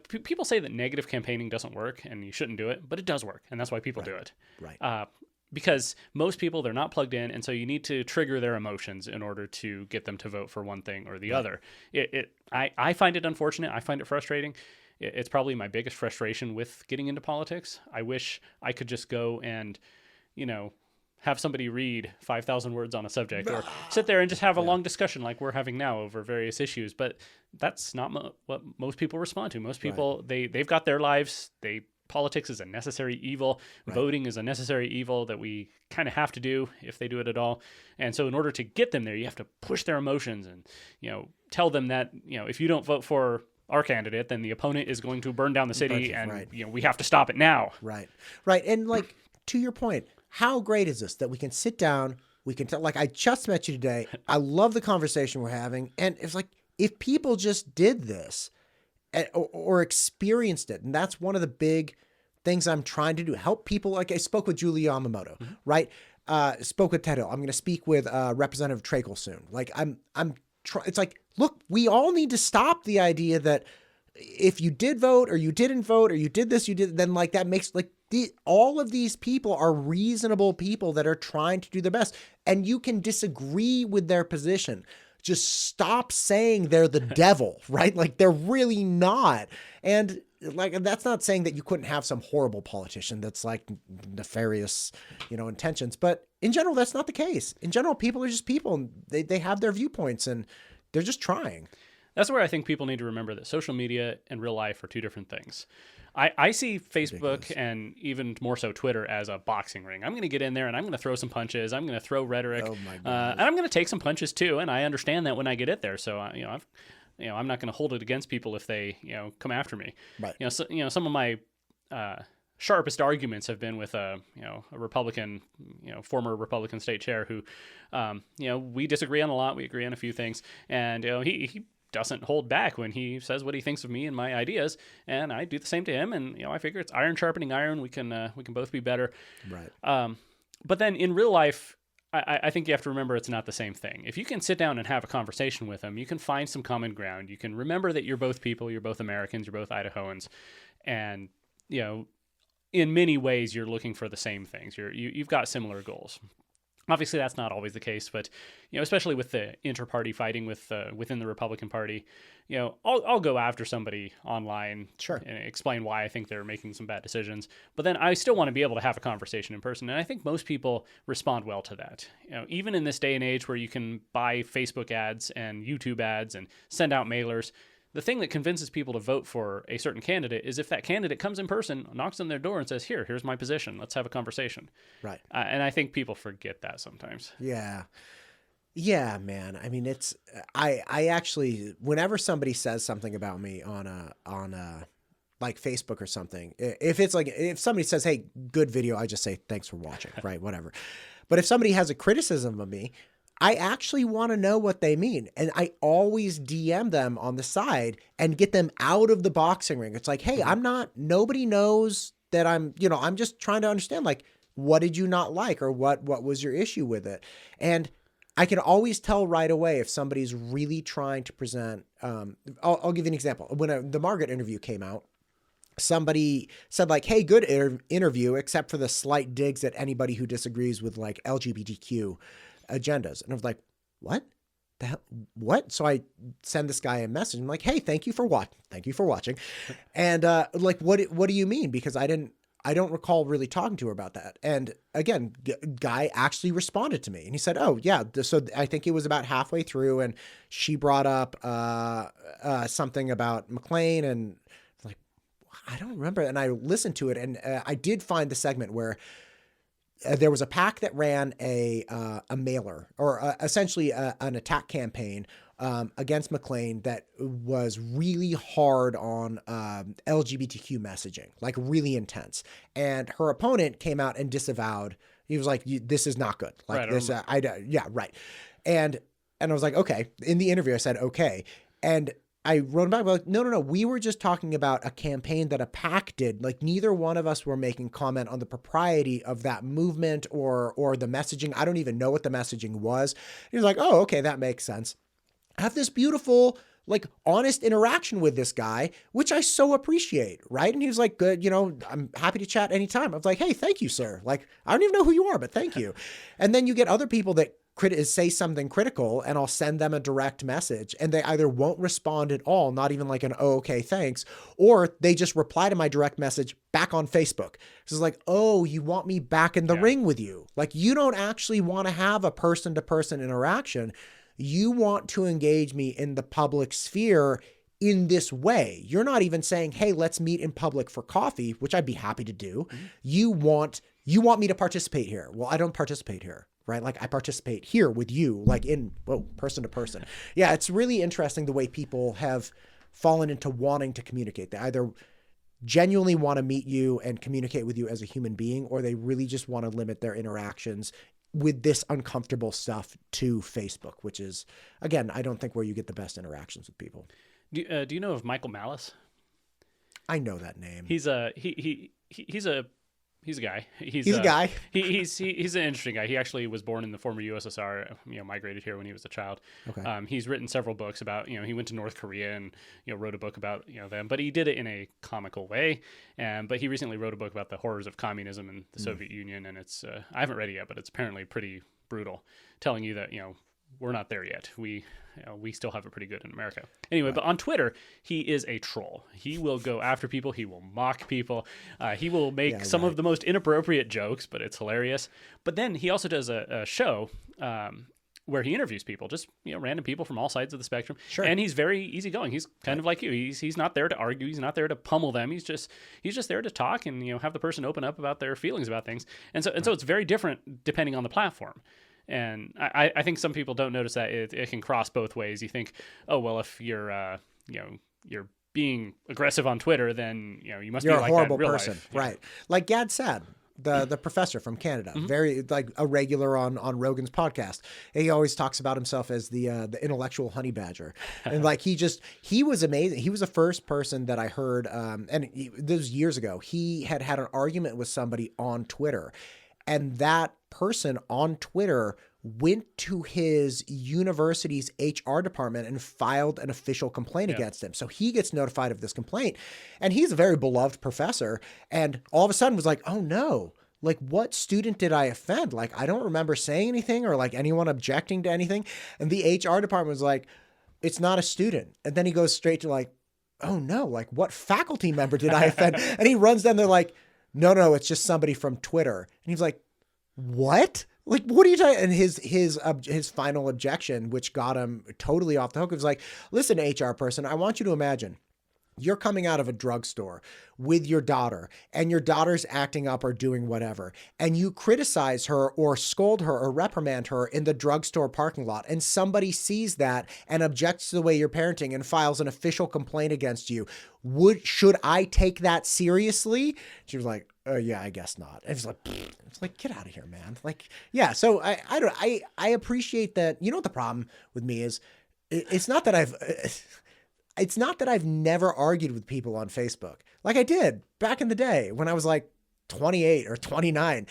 people say that negative campaigning doesn't work and you shouldn't do it, but it does work. And that's why people right. do it. Right. Because most people, they're not plugged in. And so you need to trigger their emotions in order to get them to vote for one thing or the right. other. I find it unfortunate. I find it frustrating. It's probably my biggest frustration with getting into politics. I wish I could just go and, have somebody read 5,000 words on a subject or sit there and just have a long discussion like we're having now over various issues. But that's not what most people respond to. Most people, right. they've got their lives. Politics is a necessary evil. Right. Voting is a necessary evil that we kind of have to do if they do it at all. And so in order to get them there, you have to push their emotions and, tell them that, if you don't vote for our candidate, then the opponent is going to burn down the city and, right. We have to stop it now. Right. Right. And like, to your point, how great is this that we can sit down, we can tell, like, I just met you today. I love the conversation we're having. And it's like, if people just did this or experienced it, and that's one of the big things I'm trying to do, help people. Like I spoke with Julie Yamamoto, mm-hmm. right? Spoke with Ted Hill. I'm going to speak with Representative Treacle soon. Like it's like, look, we all need to stop the idea that if you did vote or you didn't vote or you did this, you did, then like that makes like all of these people are reasonable people that are trying to do their best, and you can disagree with their position. Just stop saying they're the devil, right? Like they're really not. And like, that's not saying that you couldn't have some horrible politician that's like nefarious, intentions, but in general, that's not the case. In general, people are just people, and they have their viewpoints and they're just trying. That's where I think people need to remember that social media and real life are two different things. I see Facebook and even more so Twitter as a boxing ring. I'm going to get in there and I'm going to throw some punches. I'm going to throw rhetoric, and I'm going to take some punches too. And I understand that when I get it there. So I'm not going to hold it against people if they come after me. Right. Some of my sharpest arguments have been with a Republican, former Republican state chair who, we disagree on a lot. We agree on a few things, and he doesn't hold back when he says what he thinks of me and my ideas, and I do the same to him. And I figure it's iron sharpening iron. We can both be better. Right. But then in real life, I think you have to remember it's not the same thing. If you can sit down and have a conversation with them, you can find some common ground. You can remember that you're both people, you're both Americans, you're both Idahoans, and in many ways you're looking for the same things. You've got similar goals. Obviously, that's not always the case, but especially with the inter-party fighting within the Republican Party, I'll go after somebody online, sure, and explain why I think they're making some bad decisions. But then I still want to be able to have a conversation in person, and I think most people respond well to that. Even in this day and age where you can buy Facebook ads and YouTube ads and send out mailers, the thing that convinces people to vote for a certain candidate is if that candidate comes in person, knocks on their door and says, here's my position. Let's have a conversation. Right. And I think people forget that sometimes. Yeah. Yeah, man. I mean, I actually, whenever somebody says something about me on like Facebook or something, if somebody says, hey, good video, I just say, thanks for watching, right? Whatever. But if somebody has a criticism of me, I actually want to know what they mean. And I always DM them on the side and get them out of the boxing ring. It's like, hey, nobody knows that I'm just trying to understand, like, what did you not like, or what was your issue with it? And I can always tell right away if somebody's really trying to present, I'll give you an example. When the Margaret interview came out, somebody said, like, hey, good interview, except for the slight digs at anybody who disagrees with like LGBTQ agendas. And I was like, what the hell? What? So I send this guy a message. I'm like, hey, thank you for watching. And like, what do you mean? Because I don't recall really talking to her about that. And again, guy actually responded to me and he said, oh yeah. So I think it was about halfway through and she brought up something about McLean, and like, I don't remember. And I listened to it, and I did find the segment where there was a PAC that ran a mailer, or essentially an attack campaign against McLean that was really hard on LGBTQ messaging, like really intense. And her opponent came out and disavowed. He was like, "This is not good." Like right, this, yeah, right. And I was like, okay. In the interview, I said, okay, and I wrote back, like, no. We were just talking about a campaign that a PAC did. Like, neither one of us were making comment on the propriety of that movement or the messaging. I don't even know what the messaging was. He was like, oh, okay, that makes sense. I have this beautiful, like, honest interaction with this guy, which I so appreciate, right? And he was like, good, I'm happy to chat anytime. I was like, hey, thank you, sir. Like, I don't even know who you are, but thank you. And then you get other people that say something critical, and I'll send them a direct message, and they either won't respond at all, not even like an, oh, okay, thanks, or they just reply to my direct message back on Facebook. So it's like, oh, you want me back in the ring with you. Like, you don't actually want to have a person-to-person interaction. You want to engage me in the public sphere in this way. You're not even saying, hey, let's meet in public for coffee, which I'd be happy to do. Mm-hmm. You want me to participate here. Well, I don't participate here. Right? Like, I participate here with you, like person to person. Yeah. It's really interesting the way people have fallen into wanting to communicate. They either genuinely want to meet you and communicate with you as a human being, or they really just want to limit their interactions with this uncomfortable stuff to Facebook, which is, again, I don't think where you get the best interactions with people. Do you know of Michael Malice? I know that name. He's a guy. He's a guy. He's an interesting guy. He actually was born in the former USSR. Migrated here when he was a child. Okay. He's written several books about. He went to North Korea and wrote a book about them. But he did it in a comical way. But he recently wrote a book about the horrors of communism and the Soviet Union. And it's I haven't read it yet, but it's apparently pretty brutal, telling you that we're not there yet. We still have it pretty good in America. Anyway, But on Twitter, he is a troll. He will go after people. He will mock people. He will make some of the most inappropriate jokes, but it's hilarious. But then he also does a show where he interviews people, just random people from all sides of the spectrum. Sure. And he's very easygoing. He's kind of like you. He's not there to argue. He's not there to pummel them. He's just there to talk and have the person open up about their feelings about things. And so it's very different depending on the platform. And I think some people don't notice that it can cross both ways. You think, oh well, if you're you're being aggressive on Twitter, then you must be like that in real life. You're a horrible person, right? Like Gad Saad, the professor from Canada, very like a regular on Rogan's podcast. He always talks about himself as the intellectual honey badger, and like he was amazing. He was the first person that I heard, this was years ago. He had an argument with somebody on Twitter. And that person on Twitter went to his university's HR department and filed an official complaint against him. So he gets notified of this complaint, and he's a very beloved professor. And all of a sudden was like, oh no, like what student did I offend? Like, I don't remember saying anything or like anyone objecting to anything. And the HR department was like, it's not a student. And then he goes straight to like, oh no, like what faculty member did I offend? And he runs down there like, no, it's just somebody from Twitter. And he's like, what? Like, what are you talking? And his final objection, which got him totally off the hook, was like, listen, HR person, I want you to imagine you're coming out of a drugstore with your daughter and your daughter's acting up or doing whatever, and you criticize her or scold her or reprimand her in the drugstore parking lot, and somebody sees that and objects to the way you're parenting and files an official complaint against you. Should I take that seriously? She was like, oh yeah, I guess not. And it's like, get out of here, man. Like, yeah. So I appreciate that. You know what the problem with me is? It's not that I've never argued with people on Facebook. Like I did back in the day when I was like 28 or 29.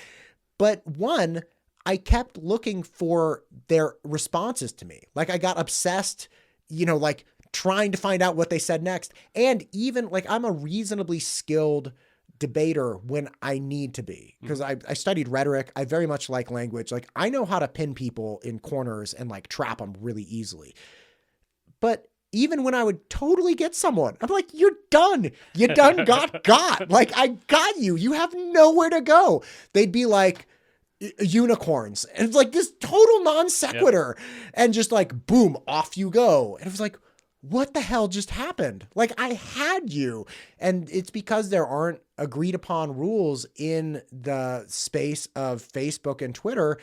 But one, I kept looking for their responses to me. Like I got obsessed, like trying to find out what they said next. And even like I'm a reasonably skilled debater when I need to be, because I studied rhetoric. I very much like language. Like I know how to pin people in corners and like trap them really easily. But even when I would totally get someone, I'm like, you're done. You done got. Like, I got you. You have nowhere to go. They'd be like unicorns. And it's like this total non sequitur. Yep. And just like, boom, off you go. And it was like, what the hell just happened? Like, I had you. And it's because there aren't agreed upon rules in the space of Facebook and Twitter.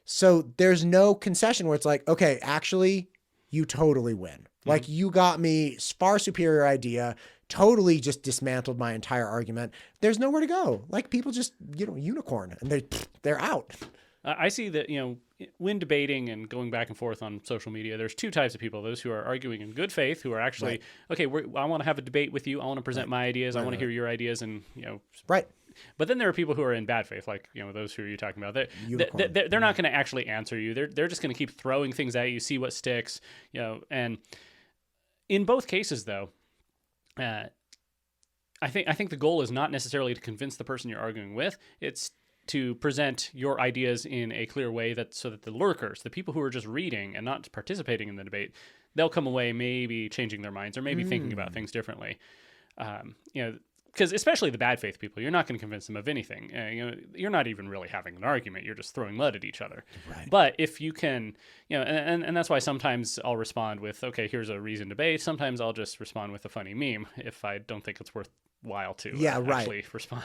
So there's no concession where it's like, okay, actually, you totally win. Like you got me far superior idea, totally just dismantled my entire argument. There's nowhere to go. Like people just, unicorn and they're out. I see that, when debating and going back and forth on social media, there's two types of people. Those who are arguing in good faith, who are actually, okay, I want to have a debate with you. I want to present my ideas. I want to hear your ideas and, Right. But then there are people who are in bad faith, like, those who you're talking about. They're not going to actually answer you. They're just going to keep throwing things at you, see what sticks, and in both cases, though, I think the goal is not necessarily to convince the person you're arguing with. It's to present your ideas in a clear way so that the lurkers, the people who are just reading and not participating in the debate, they'll come away maybe changing their minds or maybe thinking about things differently. Because especially the bad faith people, you're not going to convince them of anything. You're not even really having an argument. You're just throwing mud at each other. Right. But if you can, and that's why sometimes I'll respond with, okay, here's a reasoned debate. Sometimes I'll just respond with a funny meme if I don't think it's worthwhile to actually respond.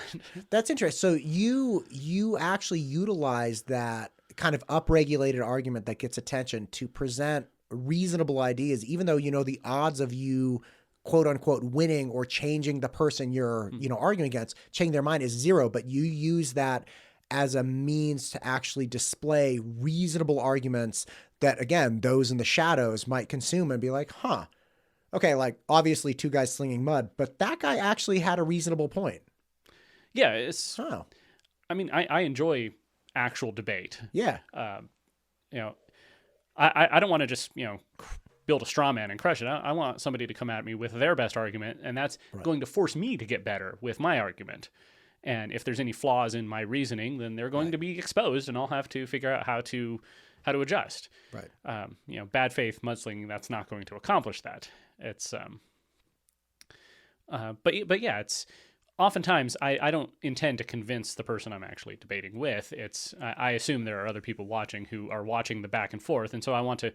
That's interesting. So you actually utilize that kind of upregulated argument that gets attention to present reasonable ideas, even though the odds of you quote unquote winning or changing the person you're, arguing against, changing their mind is zero, but you use that as a means to actually display reasonable arguments that, again, those in the shadows might consume and be like, okay, like obviously two guys slinging mud, but that guy actually had a reasonable point. Yeah. I mean, I enjoy actual debate. Yeah. I don't want to just, build a straw man and crush it. I want somebody to come at me with their best argument, and that's going to force me to get better with my argument. And if there's any flaws in my reasoning, then they're going to be exposed, and I'll have to figure out how to adjust. Right. Bad faith mudslinging, that's not going to accomplish that. It's but yeah, it's oftentimes I don't intend to convince the person I'm actually debating with. I assume there are other people watching who are watching the back and forth, and so I want to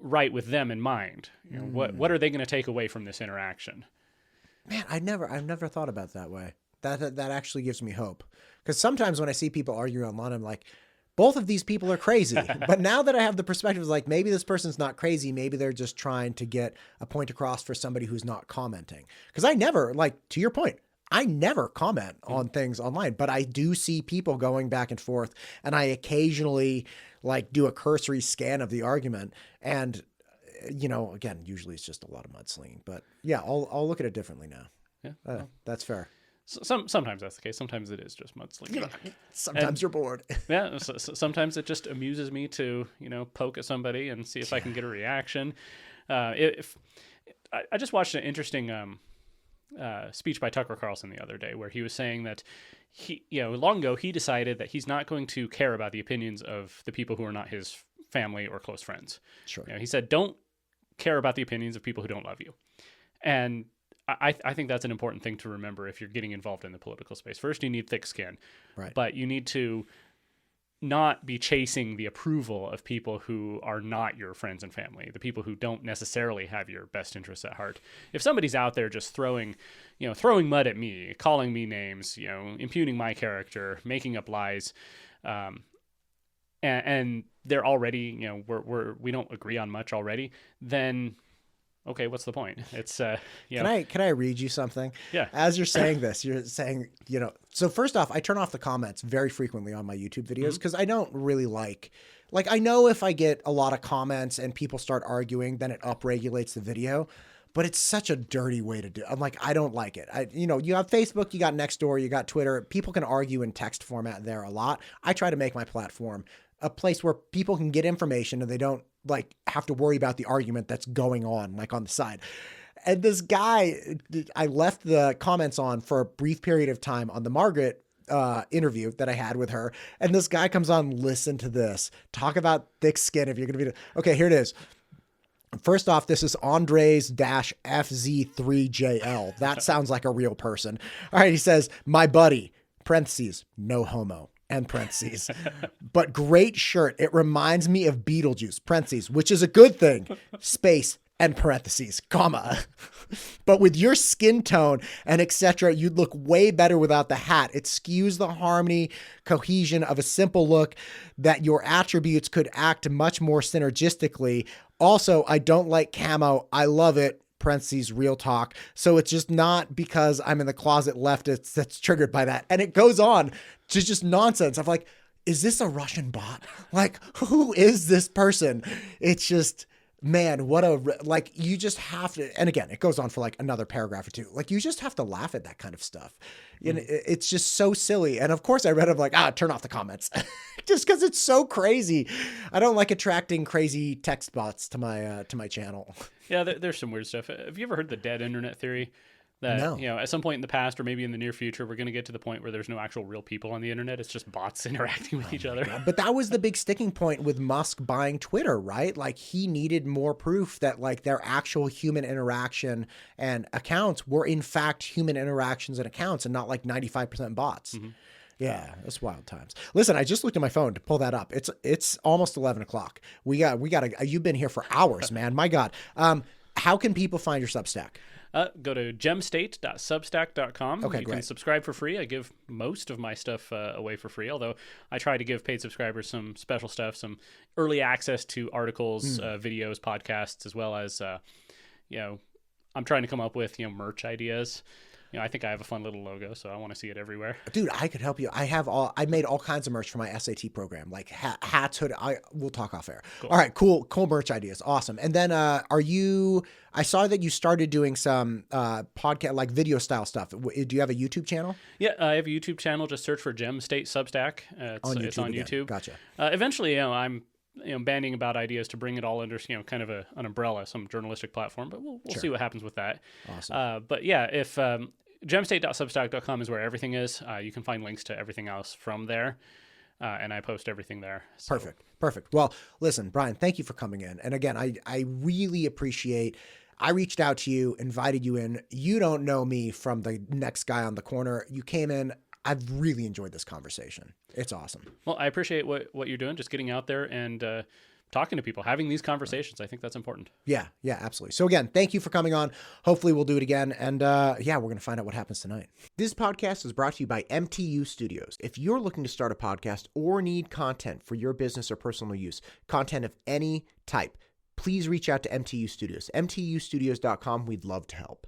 write with them in mind. What are they going to take away from this interaction? Man, I've never thought about it that way. That actually gives me hope. Because sometimes when I see people argue online, I'm like, both of these people are crazy. But now that I have the perspective, like maybe this person's not crazy. Maybe they're just trying to get a point across for somebody who's not commenting. Because I never, to your point, I never comment on things online, but I do see people going back and forth, and I occasionally do a cursory scan of the argument. And, again, usually it's just a lot of mudslinging, but yeah, I'll look at it differently now. Yeah. That's fair. Sometimes that's the case. Sometimes it is just mudslinging. Sometimes you're bored. Yeah. Sometimes it just amuses me to, poke at somebody and see if I can get a reaction. If I just watched an interesting speech by Tucker Carlson the other day where he was saying that long ago he decided that he's not going to care about the opinions of the people who are not his family or close friends. Sure. He said, don't care about the opinions of people who don't love you. And I think that's an important thing to remember if you're getting involved in the political space. First, you need thick skin, right? But you need to not be chasing the approval of people who are not your friends and family, the people who don't necessarily have your best interests at heart. If somebody's out there just throwing mud at me, calling me names, impugning my character, making up lies, and they're already, we don't agree on much already, then okay, what's the point? It's Can I read you something? Yeah. As you're saying this, you're saying, so first off, I turn off the comments very frequently on my YouTube videos because I don't really like I know if I get a lot of comments and people start arguing, then it upregulates the video, but it's such a dirty way to do it. I'm like, I don't like it. You have Facebook, you got Nextdoor, you got Twitter. People can argue in text format there a lot. I try to make my platform a place where people can get information and they don't have to worry about the argument that's going on on the side. And this guy, I left the comments on for a brief period of time on the Margaret interview that I had with her. And this guy comes on, listen to this, talk about thick skin. If you're going to be, okay, here it is. First off, this is Andres-FZ3JL. That sounds like a real person. All right. He says, my buddy, parentheses, no homo. And parentheses, but great shirt. It reminds me of Beetlejuice, parentheses, which is a good thing, space, and parentheses, comma. But with your skin tone and etc., you'd look way better without the hat. It skews the harmony, cohesion of a simple look that your attributes could act much more synergistically. Also, I don't like camo. I love it. Parentheses, real talk. So it's just not because I'm in the closet leftist that's triggered by that. And it goes on to just nonsense. I'm like, is this a Russian bot? Who is this person? It's just, man, you just have to, and again, it goes on for another paragraph or two. You just have to laugh at that kind of stuff. And it's just so silly. And of course I read it, turn off the comments just because it's so crazy. I don't like attracting crazy text bots to my channel. Yeah, there's some weird stuff. Have you ever heard the dead internet theory? That, no. At some point in the past or maybe in the near future, we're going to get to the point where there's no actual real people on the internet. It's just bots interacting with each other. God. But that was the big sticking point with Musk buying Twitter, right? He needed more proof that their actual human interaction and accounts were in fact human interactions and accounts and not 95% bots. Mm-hmm. Yeah, that's wild times. Listen, I just looked at my phone to pull that up. It's almost 11 o'clock. You've been here for hours, man. My God. How can people find your Substack? Go to gemstate.substack.com. Okay, you great. can subscribe for free. I give most of my stuff away for free, although I try to give paid subscribers some special stuff, some early access to articles, videos, podcasts, as well as, I'm trying to come up with, merch ideas. I think I have a fun little logo, so I want to see it everywhere. Dude, I could help you. I made all kinds of merch for my SAT program, hats, hood. We'll talk off air. Cool. All right, cool merch ideas. Awesome. And then I saw that you started doing some podcast, video style stuff. Do you have a YouTube channel? Yeah, I have a YouTube channel. Just search for Gemstate Substack. It's on YouTube. Gotcha. Eventually, I'm banding about ideas to bring it all under, kind of an umbrella, some journalistic platform, but we'll see what happens with that. Awesome. But yeah, if gemstate.substack.com is where everything is. You can find links to everything else from there. And I post everything there. So. Perfect. Well, listen, Brian, thank you for coming in. And again, I really appreciate, I reached out to you, invited you in. You don't know me from the next guy on the corner. You came in. I've really enjoyed this conversation. It's awesome. Well, I appreciate what you're doing, just getting out there and talking to people, having these conversations. I think that's important. Yeah, absolutely. So again, thank you for coming on. Hopefully we'll do it again. And we're going to find out what happens tonight. This podcast is brought to you by MTU Studios. If you're looking to start a podcast or need content for your business or personal use, content of any type, please reach out to MTU Studios, mtustudios.com. We'd love to help.